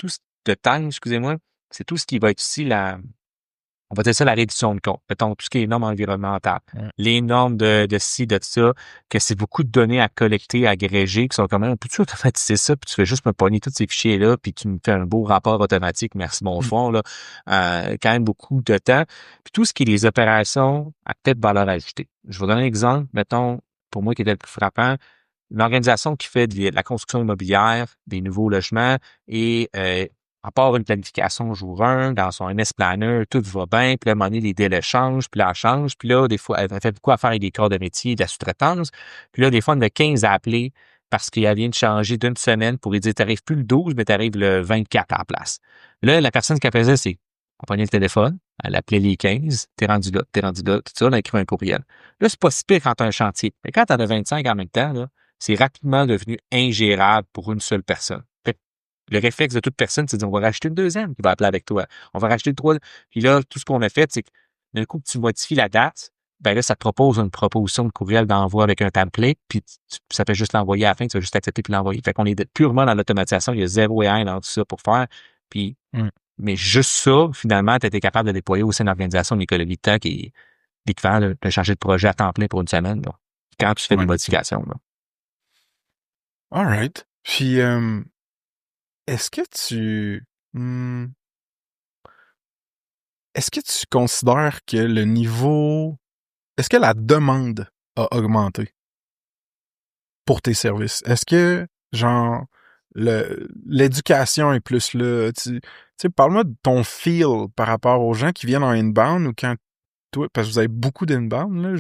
de taille, excusez-moi, c'est tout ce qui va être aussi on va dire ça, la réduction de compte. Mettons, tout ce qui est normes environnementales,
Ouais.
les normes de ci, de ça, que c'est beaucoup de données à collecter, à agréger, qui sont quand même, peux-tu automatiser ça, puis tu fais juste me pogner tous ces fichiers-là, puis tu me fais un beau rapport automatique, merci bonsoir, là. Quand même beaucoup de temps. Puis tout ce qui est les opérations à peut-être valeur ajoutée. Je vais vous donner un exemple, mettons, pour moi qui était le plus frappant, une organisation qui fait de la construction immobilière, des nouveaux logements et à part une planification jour 1, dans son MS Planner, tout va bien, puis là, à un moment donné, les délais changent, puis là, elle change, puis là, des fois, elle fait beaucoup affaire avec des corps de métier, de la sous-traitance, puis là, des fois, on a 15 à appeler parce qu'elle vient de changer d'une semaine pour lui dire, t'arrives plus le 12, mais t'arrives le 24 à la place. Là, la personne qui faisait, c'est, elle prenait le téléphone, elle appelait les 15, t'es rendu là, tout ça, elle écrit un courriel. Là, c'est pas si pire quand t'as un chantier. Mais quand t'en as 25 en même temps, là, c'est rapidement devenu ingérable pour une seule personne. Fait que le réflexe de toute personne, c'est de dire, on va racheter une deuxième qui va appeler avec toi. On va racheter une troisième. Puis là, tout ce qu'on a fait, c'est que d'un coup, que tu modifies la date, ben là, ça te propose une proposition de courriel d'envoi avec un template, puis ça fait juste l'envoyer à la fin, tu vas juste accepter puis l'envoyer. Fait qu'on est purement dans l'automatisation, il y a 0 et 1 dans tout ça pour faire. Puis,
Ouais.
mais juste ça, finalement, tu été capable de déployer au sein d'une organisation d'économie de temps qui est l'équivalent de charger de projet à temps plein pour une semaine, là, quand tu fais des
Ouais.
modifications. Là.
All right. Puis, est-ce que tu... hmm, est-ce que tu considères que le niveau... Est-ce que la demande a augmenté pour tes services? Est-ce que, genre, l'éducation est plus là? Tu sais, parle-moi de ton feel par rapport aux gens qui viennent en inbound ou quand toi, parce que vous avez beaucoup d'inbound, là.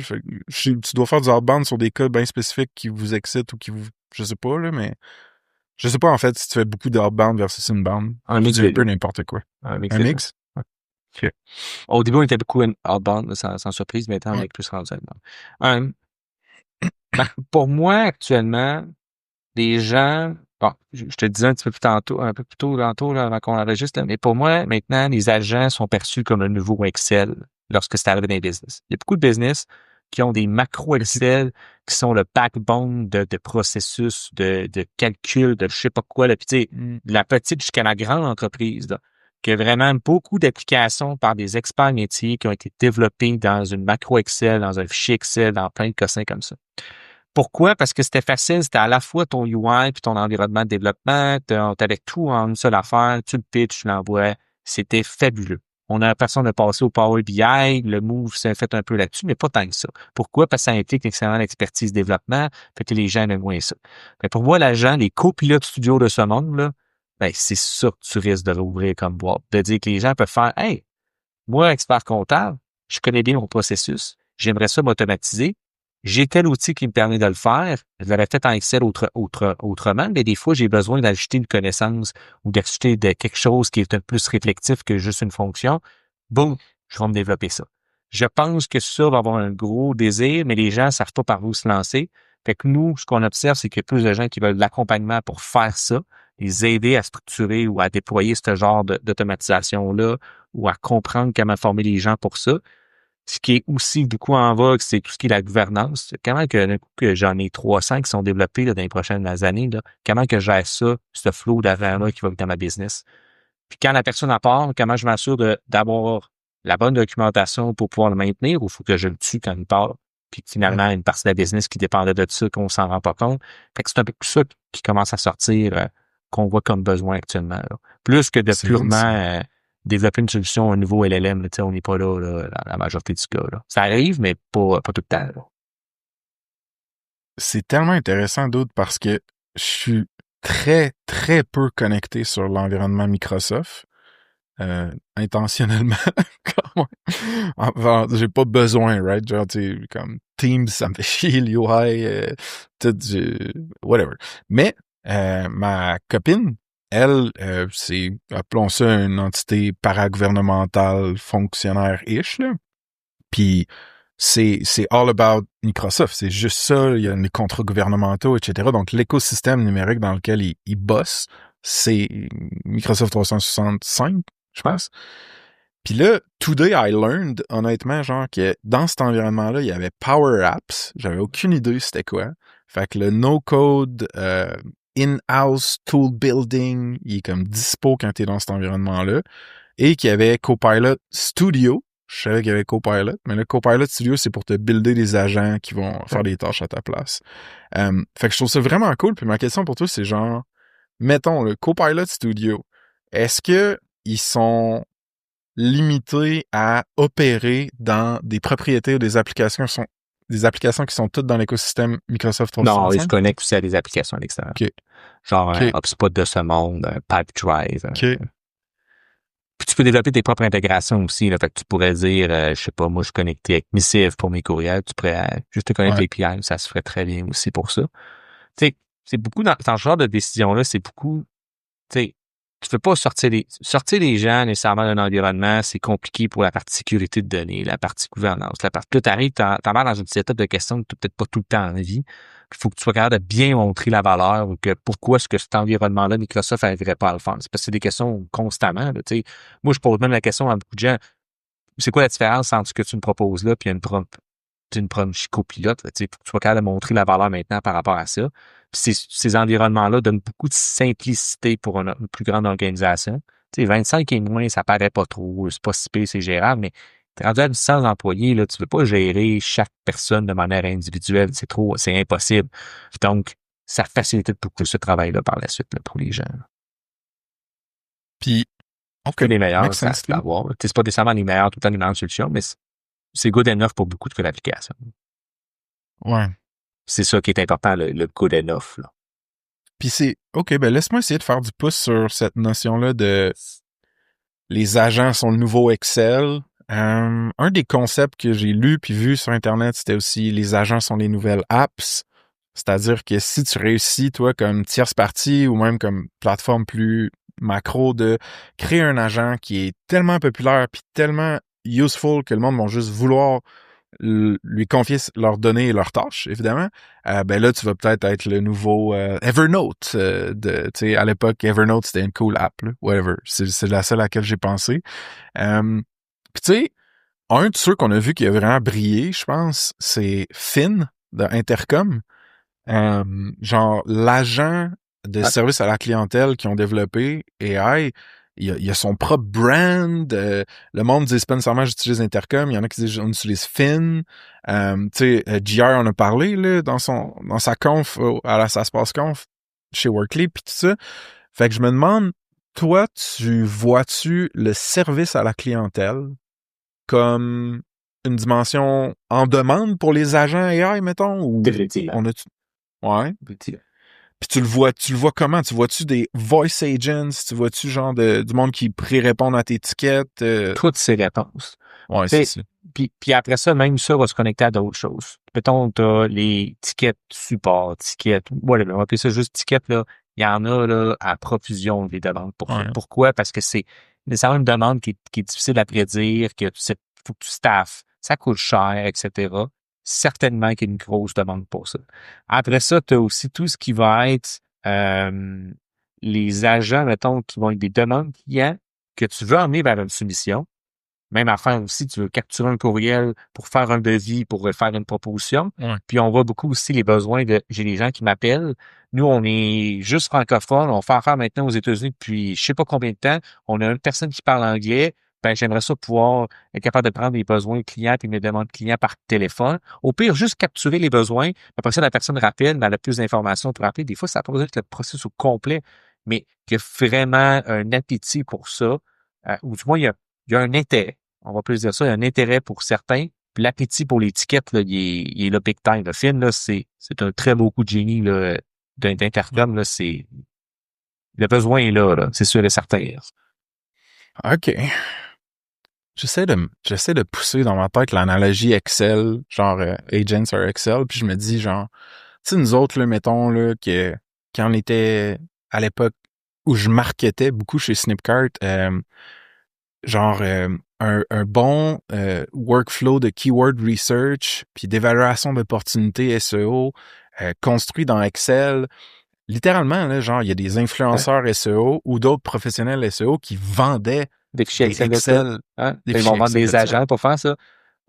Tu dois faire du outbound sur des cas bien spécifiques qui vous excitent ou qui vous... Je sais pas, là, mais... Je sais pas, en fait, si tu fais beaucoup d'outbound versus inbound.
Un
Je
mix
dis un
des
peu
deux.
n'importe quoi.
Un mix
Un
des deux.
mix?
Ouais.
OK.
Au début, on était beaucoup outbound, là, sans surprise, mais maintenant, on
Ouais.
est plus rendu inbound. Pour moi, actuellement, les gens, bon, je te disais un peu plus tôt tantôt, là, avant qu'on enregistre, là, mais pour moi, maintenant, les agents sont perçus comme le nouveau Excel lorsque c'est arrivé dans les business. Il y a beaucoup de business qui ont des macros Excel qui sont le backbone de processus, de calcul, de je sais pas quoi, là, puis tu sais, de la petite jusqu'à la grande entreprise, là, qui a vraiment beaucoup d'applications par des experts métiers qui ont été développés dans une macro Excel, dans un fichier Excel, dans plein de cossins comme ça. Pourquoi? Parce que c'était facile, c'était à la fois ton UI puis ton environnement de développement, t'avais tout en une seule affaire, tu le pitches, tu l'envoies, c'était fabuleux. On a l'impression de passer au Power BI, le move s'est fait un peu là-dessus, mais pas tant que ça. Pourquoi? Parce que ça implique une excellente expertise développement, fait que les gens aiment moins ça. Mais pour moi, l'agent, les copilotes studio de ce monde, là, ben, c'est ça que tu risques de rouvrir comme boîte. De dire que les gens peuvent faire, hey, moi, expert comptable, je connais bien mon processus, j'aimerais ça m'automatiser. J'ai tel outil qui me permet de le faire. Je l'aurais fait en Excel autrement, mais des fois, j'ai besoin d'ajouter une connaissance ou d'ajouter quelque chose qui est un peu plus réflectif que juste une fonction. Boum, je vais me développer ça. Je pense que ça va avoir un gros désir, mais les gens ne savent pas par où se lancer. Fait que nous, ce qu'on observe, c'est qu'il y a plus de gens qui veulent de l'accompagnement pour faire ça, les aider à structurer ou à déployer ce genre d'automatisation-là ou à comprendre comment former les gens pour ça. Ce qui est aussi beaucoup en vogue, c'est tout ce qui est la gouvernance. Comment que d'un coup que j'en ai 300 qui sont développés là, dans les prochaines années, là, comment que je gère ça, ce flow d'avant-là qui va dans ma business. Puis quand la personne en part, comment je m'assure d'avoir la bonne documentation pour pouvoir le maintenir ou il faut que je le tue quand il part. Puis finalement, une partie de la business qui dépendait de ça, qu'on s'en rend pas compte. Fait que c'est un peu tout ça qui commence à sortir, qu'on voit comme besoin actuellement. Là. Plus que de
C'est bon,
purement
ça.
développer une solution au niveau LLM. Là, on n'est pas là, dans la majorité du cas. Là. Ça arrive, mais pas tout le temps. Là.
C'est tellement intéressant, d'autres, parce que je suis très, très peu connecté sur l'environnement Microsoft. Intentionnellement. Enfin, j'ai pas besoin, right? Genre, tu sais, comme Teams, ça me fait chier, l'UI, tout, whatever. Mais, ma copine, elle, c'est, appelons ça une entité paragouvernementale fonctionnaire-ish, là. Puis c'est all about Microsoft. C'est juste ça. Il y a les contrats gouvernementaux, etc. Donc, l'écosystème numérique dans lequel ils bossent, c'est Microsoft 365, je pense. Puis là, today I learned, honnêtement, genre, que dans cet environnement-là, il y avait Power Apps. J'avais aucune idée c'était quoi. Fait que le no-code, in-house tool building, il est comme dispo quand t'es dans cet environnement-là. Et qu'il y avait Copilot Studio. Je savais qu'il y avait Copilot, mais le Copilot Studio, c'est pour te builder des agents qui vont faire des tâches à ta place. Fait que je trouve ça vraiment cool. Puis ma question pour toi, c'est genre, mettons, le Copilot Studio, est-ce que ils sont limités à opérer dans des propriétés ou des applications qui sont toutes dans l'écosystème Microsoft
Non, ils se
365?
connectent aussi à des applications à l'extérieur.
OK.
Genre
OK.
un HubSpot de ce monde, un Pipedrive.
OK.
Puis tu peux développer tes propres intégrations aussi. Là. Fait que tu pourrais dire, je sais pas, moi je suis connecté avec Missive pour mes courriels. Tu pourrais juste te connecter
Ouais.
l'API, ça se ferait très bien aussi pour ça. Tu sais, c'est beaucoup dans ce genre de décision-là, c'est beaucoup, tu sais, tu peux pas sortir les gens nécessairement d'un environnement, c'est compliqué pour la partie sécurité de données, la partie gouvernance, la partie, là, t'arrives, t'embarques dans une setup de questions que tu peut-être pas tout le temps en vie. Il faut que tu sois capable de bien montrer la valeur ou que pourquoi est-ce que cet environnement-là, Microsoft n'arriverait pas à le faire. C'est parce que c'est des questions constamment, là, tu sais. Moi, je pose même la question à beaucoup de gens. C'est quoi la différence entre ce que tu me proposes là puis une prompt copilote, tu sais, faut que tu sois capable de montrer la valeur maintenant par rapport à ça. Puis ces environnements-là donnent beaucoup de simplicité pour une plus grande organisation. Tu sais, 25 et moins, ça paraît pas trop, c'est pas si pire, c'est gérable, mais t'es rendu à 100 employés, là, tu veux pas gérer chaque personne de manière individuelle, c'est impossible. Donc, ça facilite beaucoup ce travail-là par la suite, là, pour les gens.
Puis, OK.
Que les meilleurs,
Makes
ça
sense,
peut avoir. Tu sais, c'est pas nécessairement les meilleurs, tout le temps les meilleures solutions, mais c'est good enough pour beaucoup de l'application.
Ouais.
C'est ça qui est important, le good enough, là.
Puis c'est, OK, ben laisse-moi essayer de faire du pouce sur cette notion-là de les agents sont le nouveau Excel. Un des concepts que j'ai lu puis vu sur Internet, c'était aussi les agents sont les nouvelles apps. C'est-à-dire que si tu réussis, toi, comme tierce partie ou même comme plateforme plus macro, de créer un agent qui est tellement populaire puis tellement useful que le monde va juste vouloir lui confier leurs données et leurs tâches, évidemment, ben là, tu vas peut-être être le nouveau Evernote. Tu sais, à l'époque, Evernote, c'était une cool app, là, whatever. C'est la seule à laquelle j'ai pensé. Puis tu sais, un de ceux qu'on a vu qui a vraiment brillé, je pense, c'est Finn de Intercom. Genre, l'agent de service à la clientèle qui ont développé AI, il a son propre brand. Le monde dit pas nécessairement j'utilise Intercom. Il y en a qui disent on utilise Fin. Tu sais, JR en a parlé là, dans sa conf, à la SaaSpace Conf chez Workly puis tout ça. Fait que je me demande, toi, tu vois-tu le service à la clientèle comme une dimension en demande pour les agents AI, mettons, ou
Définitivement.
on a ouais. Puis tu le vois comment? Tu vois-tu des voice agents? Tu vois-tu genre du monde qui pré-répondent à tes tickets?
Toutes ces réponses.
Ouais, c'est ça.
Puis après ça, même ça va se connecter à d'autres choses. Mettons, t'as les tickets support, tickets, whatever, on va appeler ça juste tickets, là. Il y en a, là, à profusion des demandes pour ça.
Ouais.
Pourquoi? Parce que c'est nécessairement une demande qui est difficile à prédire, que faut que tu staffes, ça coûte cher, etc. Certainement qu'il y a une grosse demande pour ça. Après ça, tu as aussi tout ce qui va être les agents, mettons, qui vont être des demandes clients que tu veux emmener vers une soumission. Même affaire aussi, tu veux capturer un courriel pour faire un devis, pour faire une proposition.
Ouais.
Puis on voit beaucoup aussi les besoins j'ai des gens qui m'appellent. Nous, on est juste francophone. On fait affaire maintenant aux États-Unis depuis je sais pas combien de temps. On a une personne qui parle anglais. Ben, j'aimerais ça pouvoir être capable de prendre les besoins clients et mes demandes clients par téléphone. Au pire, juste capturer les besoins. Après ça, la personne rappelle, mais elle a plus d'informations pour rappeler. Des fois, ça n'a pas besoin d'être le processus au complet, mais qu'il y a vraiment un appétit pour ça. Ou du moins, il y a un intérêt. On va plus dire ça. Il y a un intérêt pour certains. Puis l'appétit pour l'étiquette, là, il est là big time. Le film, là, c'est un très beau coup de génie, là, d'Intercom, là, le besoin est là, c'est sûr et certain.
OK. J'essaie de pousser dans ma tête l'analogie Excel, genre Agents are Excel, puis je me dis genre, tu sais, nous autres, là, mettons, là, que quand on était à l'époque où je marketais beaucoup chez Snipcart, genre un bon workflow de keyword research puis d'évaluation d'opportunités SEO construit dans Excel. Littéralement, là, genre, il y a des
Hein?
influenceurs SEO ou d'autres professionnels SEO qui vendaient
Des fichiers
des
Excel de tout.
Excel,
Hein?
des
Ils vont
fichiers
vendre
Excel
des
de ça.
agents pour faire ça.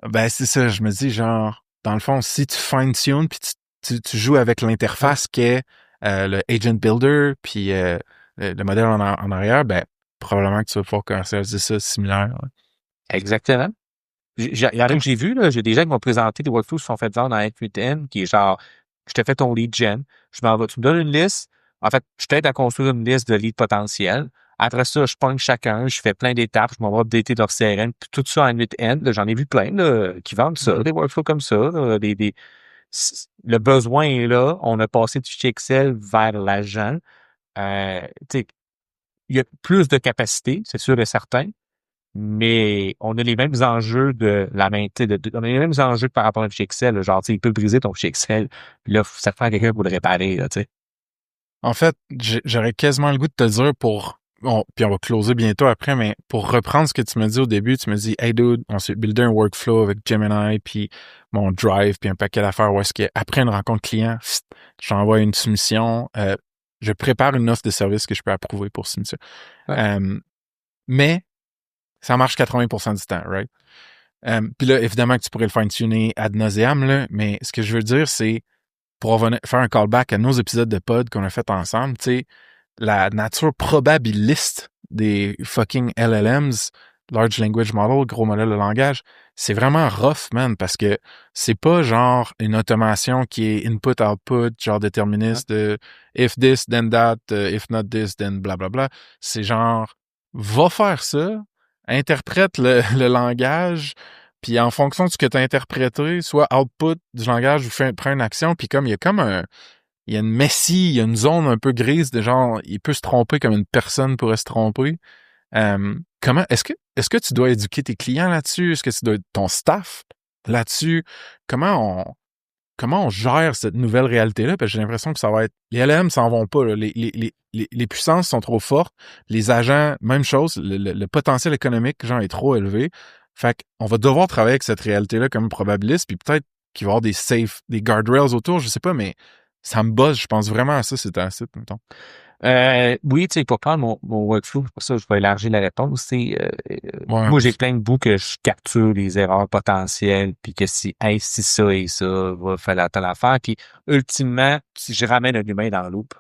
Ben, c'est ça, je me dis, genre, dans le fond, si tu fine-tune puis tu joues avec
Hein?
l'interface qu'est le Agent Builder puis le modèle en arrière, ben, probablement que tu vas pouvoir commercialiser ça similaire. Ouais.
Exactement. Il y en a que j'ai vu, là, j'ai des gens qui m'ont présenté des workflows qui sont faits vendre en N8N, qui est genre, je te fais ton lead gen, tu me donnes une liste, en fait, je t'aide à construire une liste de leads potentiels. Après ça, je pogne chacun, je fais plein d'étapes, je m'en vais updater leur CRM, puis tout ça en N8N. Là, j'en ai vu plein là, qui vendent ça, des workflows comme ça. Là, le besoin est là, on a passé du fichier Excel vers l'agent. Tu sais, il y a plus de capacité, c'est sûr et certain. Mais on a les mêmes enjeux de la main, on a les mêmes enjeux par rapport à un fichier Excel, là, genre, tu sais, il peut briser ton fichier Excel, puis là, ça te prend quelqu'un pour le réparer, là, tu sais.
En fait, j'aurais quasiment le goût de te dire puis on va closer bientôt après, mais pour reprendre ce que tu me dis au début, tu me dis, hey dude, on s'est buildé un workflow avec Gemini, puis mon Drive, puis un paquet d'affaires où est-ce qu'après une rencontre client, j'envoie une soumission, je prépare une offre de service que je peux approuver pour soumission.
Ouais.
Mais ça marche 80% du temps, right? Puis là, évidemment que tu pourrais le fine-tuner ad nauseam, là, mais ce que je veux dire, c'est pour faire un callback à nos épisodes de pod qu'on a fait ensemble, tu sais, la nature probabiliste des fucking LLMs, Large Language Model, gros modèle de langage, c'est vraiment rough, man, parce que c'est pas genre une automation qui est input-output, genre
Hein?
déterministe de if this, then that, if not this, then blablabla. C'est genre, va faire ça, interprète le langage, puis en fonction de ce que tu as interprété, soit output du langage ou prends une action, puis comme il y a comme il y a une messie, il y a une zone un peu grise de genre, il peut se tromper comme une personne pourrait se tromper. Comment, est-ce que tu dois éduquer tes clients là-dessus? Est-ce que tu dois ton staff là-dessus? Comment comment on gère cette nouvelle réalité-là? Parce que j'ai l'impression que ça va être, les LM s'en vont pas, là. Les puissances sont trop fortes. Les agents, même chose, le potentiel économique, genre, est trop élevé. Fait qu'on va devoir travailler avec cette réalité-là comme probabiliste, puis peut-être qu'il va y avoir des guardrails autour, je sais pas, mais ça me buzz, je pense vraiment à ça, c'est un site, mettons.
Oui, tu sais, pour prendre mon workflow, pour ça, je vais élargir la réponse.
Ouais,
Moi, j'ai plein de bouts que je capture les erreurs potentielles, puis que si, hey, si ça et ça, va falloir telle affaire. Puis, ultimement, si je ramène un humain dans le loop.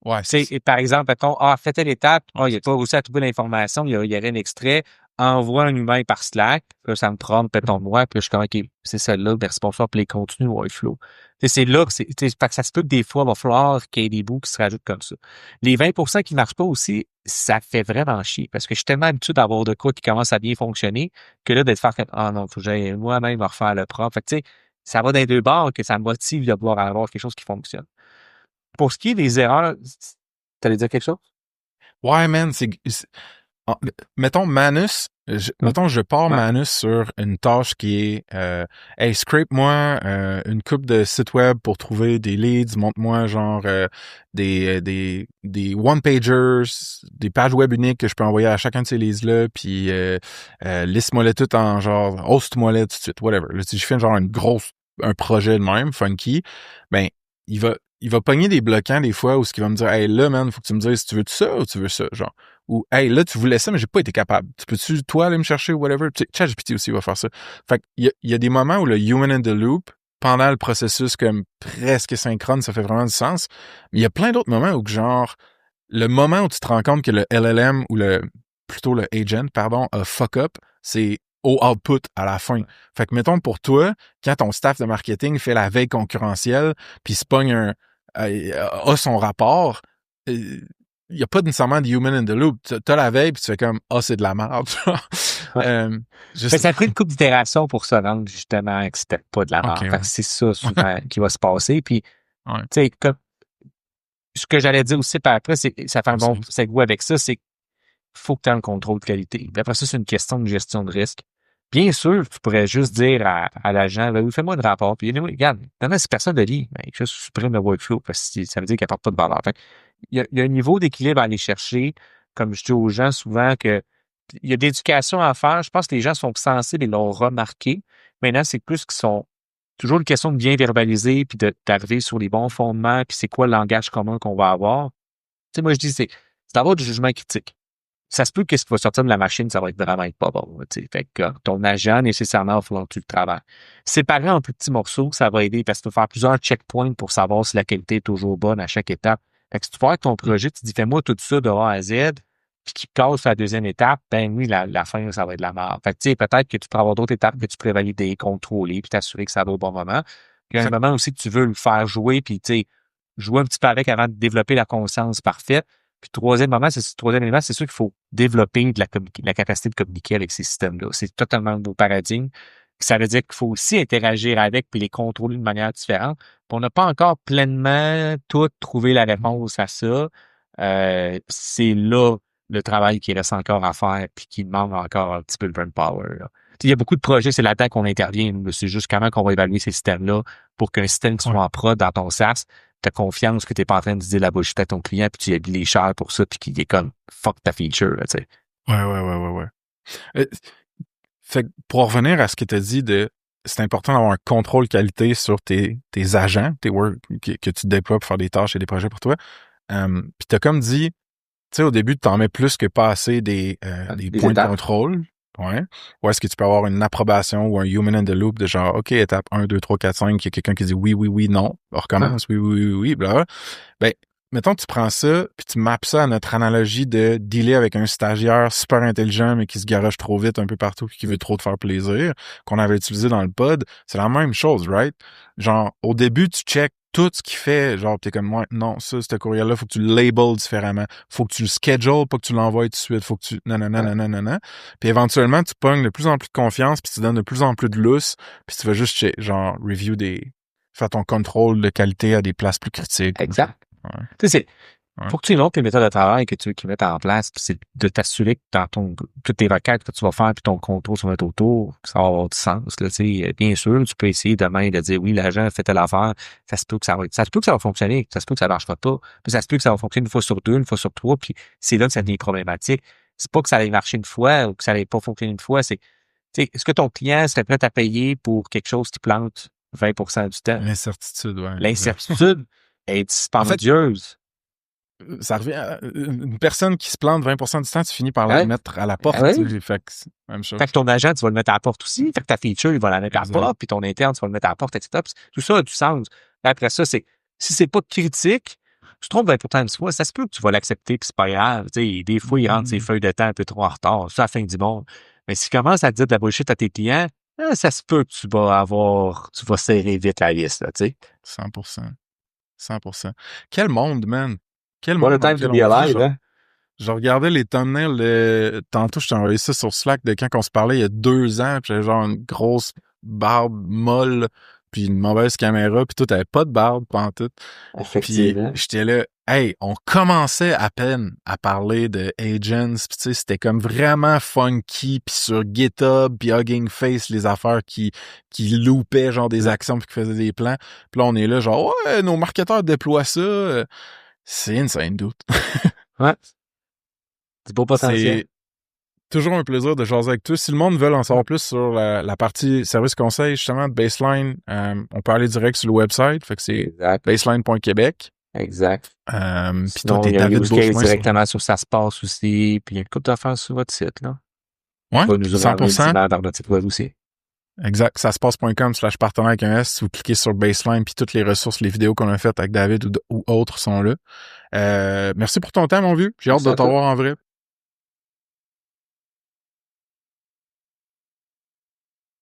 ouais,
Tu sais, et par exemple, mettons, fait telle étape, il a pas réussi à trouver l'information, il y a rien d'extrait, envoie un humain par Slack, puis là, ça me prend, mettons, moi, puis je suis comme, OK, c'est celle-là, ben, responsable pour les contenus workflow. Tu sais, c'est là que fait que ça se peut que des fois, il va falloir qu'il y ait des bouts qui se rajoutent comme ça. Les 20% qui marchent pas aussi, ça fait vraiment chier, parce que je suis tellement habitué d'avoir de quoi qui commence à bien fonctionner, que là, d'être faire comme, ah non, faut que j'aille moi-même refaire le propre. Fait que, tu sais, ça va dans les deux bords que ça me motive de pouvoir avoir quelque chose qui fonctionne. Pour ce qui est des erreurs, t'allais dire quelque chose?
ouais, man, en- mettons Manus,
Ouais.
mettons je pars
Ouais.
Manus sur une tâche qui est hey, scrape-moi une coupe de sites web pour trouver des leads, montre-moi genre des one-pagers, des pages web uniques que je peux envoyer à chacun de ces leads-là, puis liste-moi-les tout en genre host-moi-les tout de suite, whatever. Là, si je fais genre un projet de même, funky, ben il va pogner des bloquants des fois où ce qui va me dire hey là man, faut que tu me dises si tu veux ça ou tu veux ça, genre. Ou hey, là, tu voulais ça, mais j'ai pas été capable. Tu peux-tu, toi, aller me chercher ou whatever? Tu sais, ChatGPT aussi va faire ça. Fait qu'il y a des moments où le human in the loop, pendant le processus comme presque synchrone, ça fait vraiment du sens. Mais il y a plein d'autres moments où genre, le moment où tu te rends compte que le LLM ou plutôt le agent, pardon, a fuck up, c'est au output à la fin. Fait que mettons pour toi, quand ton staff de marketing fait la veille concurrentielle, puis se pogne a son rapport, il n'y a pas nécessairement de human in the loop. T'as la veille, puis tu fais comme « Ah, c'est de la merde. »
Ouais. Mais
juste...
ça a pris une couple d'itérations pour se rendre justement que c'était pas de la
OK,
merde. Fait que
ouais.
c'est ça souvent qui va se passer. Puis, tu
Ouais,
sais, comme ce que j'allais dire aussi par après, c'est ça fait un bon
absolument.
segue avec ça, c'est qu'il faut que tu aies un contrôle de qualité. Puis après ça, c'est une question de gestion de risque. Bien sûr, tu pourrais juste dire à l'agent, ben, oui, fais-moi un rapport. Puis, anyway, regarde, si personne ne lit, ben, juste supprime le workflow parce que ça veut dire qu'il n'apporte pas de valeur. Fait que il y a un niveau d'équilibre à aller chercher. Comme je dis aux gens souvent que il y a de l'éducation à faire. Je pense que les gens sont sensibles et l'ont remarqué. Maintenant, c'est plus qu'ils sont toujours une question de bien verbaliser puis d'arriver sur les bons fondements puis c'est quoi le langage commun qu'on va avoir. Tu sais, moi, je dis, c'est d'avoir du jugement critique. Ça se peut que ce qui va sortir de la machine, ça va être vraiment pas bon. Tu sais. Fait que ton agent, nécessairement, il va falloir que tu le travailles. Séparer en plus petits morceaux, ça va aider parce que tu vas faire plusieurs checkpoints pour savoir si la qualité est toujours bonne à chaque étape. Fait que si tu fais avec ton projet, tu dis fais-moi tout ça de A à Z, puis qu'il casse la deuxième étape, ben oui, la fin, ça va être de la merde. Fait que tu sais, peut-être que tu pourras avoir d'autres étapes que tu pourrais valider, contrôler, puis t'assurer que ça va au bon moment. Puis il y a un moment aussi que tu veux le faire jouer, puis tu sais, jouer un petit peu avec avant de développer la conscience parfaite. Puis troisième élément, c'est sûr qu'il faut développer la capacité de communiquer avec ces systèmes-là. C'est totalement un nouveau paradigme. Ça veut dire qu'il faut aussi interagir avec puis les contrôler de manière différente. Puis on n'a pas encore pleinement tout trouvé la réponse à ça. C'est là le travail qui reste encore à faire puis qui demande encore un petit peu de brainpower. Il y a beaucoup de projets, c'est là-dedans qu'on intervient. C'est juste comment qu'on va évaluer ces systèmes-là pour qu'un système qui soit en prod dans ton SaaS, t'as confiance que t'es pas en train de dire la bullshit à ton client puis tu habilles les chars pour ça puis qu'il est comme fuck ta feature, là, tu sais.
Ouais. Fait que pour revenir à ce que tu as dit c'est important d'avoir un contrôle qualité sur tes agents, tes work que tu déploies pour faire des tâches et des projets pour toi. Puis t'as comme dit, tu sais, au début, t'en mets plus que pas assez des points de contrôle. Ouais. Ou est-ce que tu peux avoir une approbation ou un human in the loop de genre, OK, étape 1, 2, 3, 4, 5, il y a quelqu'un qui dit oui, non, on recommence, oui, bla. Ben, mettons que tu prends ça, puis tu mappes ça à notre analogie de dealer avec un stagiaire super intelligent, mais qui se garoche trop vite un peu partout, puis qui veut trop te faire plaisir, qu'on avait utilisé dans le pod. C'est la même chose, right? Genre, au début, tu check tout ce qu'il fait, genre, t'es comme, ouais, non, ça, ce courriel-là, faut que tu le labels différemment. Faut que tu le schedules, pas que tu l'envoies tout de suite. Faut que tu, non. Puis éventuellement, tu pognes de plus en plus de confiance, puis tu donnes de plus en plus de lousse, puis tu vas juste, genre, faire ton contrôle de qualité à des places plus critiques.
Exact.
Ouais.
Tu sais, faut que tu aies tes méthodes de travail que tu veux qu'ils mettent en place, puis c'est de t'assurer que dans toutes tes requêtes que tu vas faire, puis ton contrôle sur mettre autour, que ça va avoir du sens. Là, tu sais, bien sûr, tu peux essayer demain de dire oui, l'agent a fait telle affaire, ça se peut que ça va fonctionner, ça se peut que ça marchera pas, puis ça se peut que ça va fonctionner une fois sur deux, une fois sur trois, puis c'est là que ça devient problématique. C'est pas que ça allait marcher une fois ou que ça allait pas fonctionner une fois, c'est, tu sais, est-ce que ton client serait prêt à payer pour quelque chose qui plante 20% du temps?
L'incertitude, ouais.
L'incertitude est dispendieuse.
Ça revient à une personne qui se plante 20% du temps, tu finis par la mettre à la porte. Fait que c'est la même chose.
Fait que ton agent, tu vas le mettre à la porte aussi. Fait que ta feature, il va la mettre à la porte, puis ton interne, tu vas le mettre à la porte, etc. Puis tout ça a du sens. Puis après ça, si c'est pas critique, tu te trompes 20% de fois, ça se peut que tu vas l'accepter, puis c'est pas grave. Tu sais, des fois, il rentre ses feuilles de temps un peu trop en retard. C'est la fin du monde. Mais si tu commences à dire de la bullshit à tes clients, ça se peut que tu vas serrer vite la vis, là, tu sais.
100%. Quel monde, man! Quel
What
monde!
a time to be alive, hein?
Je regardais les thumbnails tantôt, je t'ai envoyé ça sur Slack de quand on se parlait il y a 2 ans, puis j'avais genre une grosse barbe molle, puis une mauvaise caméra, puis tout, t'avais pas de barbe pantoute.
Effectivement.
Puis j'étais là, hey, on commençait à peine à parler de agents, puis tu sais, c'était comme vraiment funky, puis sur GitHub, puis Hugging Face, les affaires qui loupaient genre des actions puis qui faisaient des plans. Puis là, on est là, genre, ouais, nos marketeurs déploient ça. C'est insane, dude.
Ouais. C'est beau potentiel.
C'est toujours un plaisir de jaser avec toi. Si le monde veut en savoir plus sur la partie service conseil, justement, de Baseline, on peut aller direct sur le website. Fait que c'est baseline.québec.
Exact.
Puis toi, t'es
il y a un
David
use case
Beauchemin
directement sur ça se passe aussi. Puis il y a une couple d'affaires sur votre site, là.
Ouais,
nous
100%.
Dans notre site web aussi.
Exact. Ça se passe.com/partenaire avec un S. Vous cliquez sur Baseline, puis toutes les ressources, les vidéos qu'on a faites avec David ou autres sont là. Merci pour ton temps, mon vieux. J'ai hâte de t'avoir en vrai.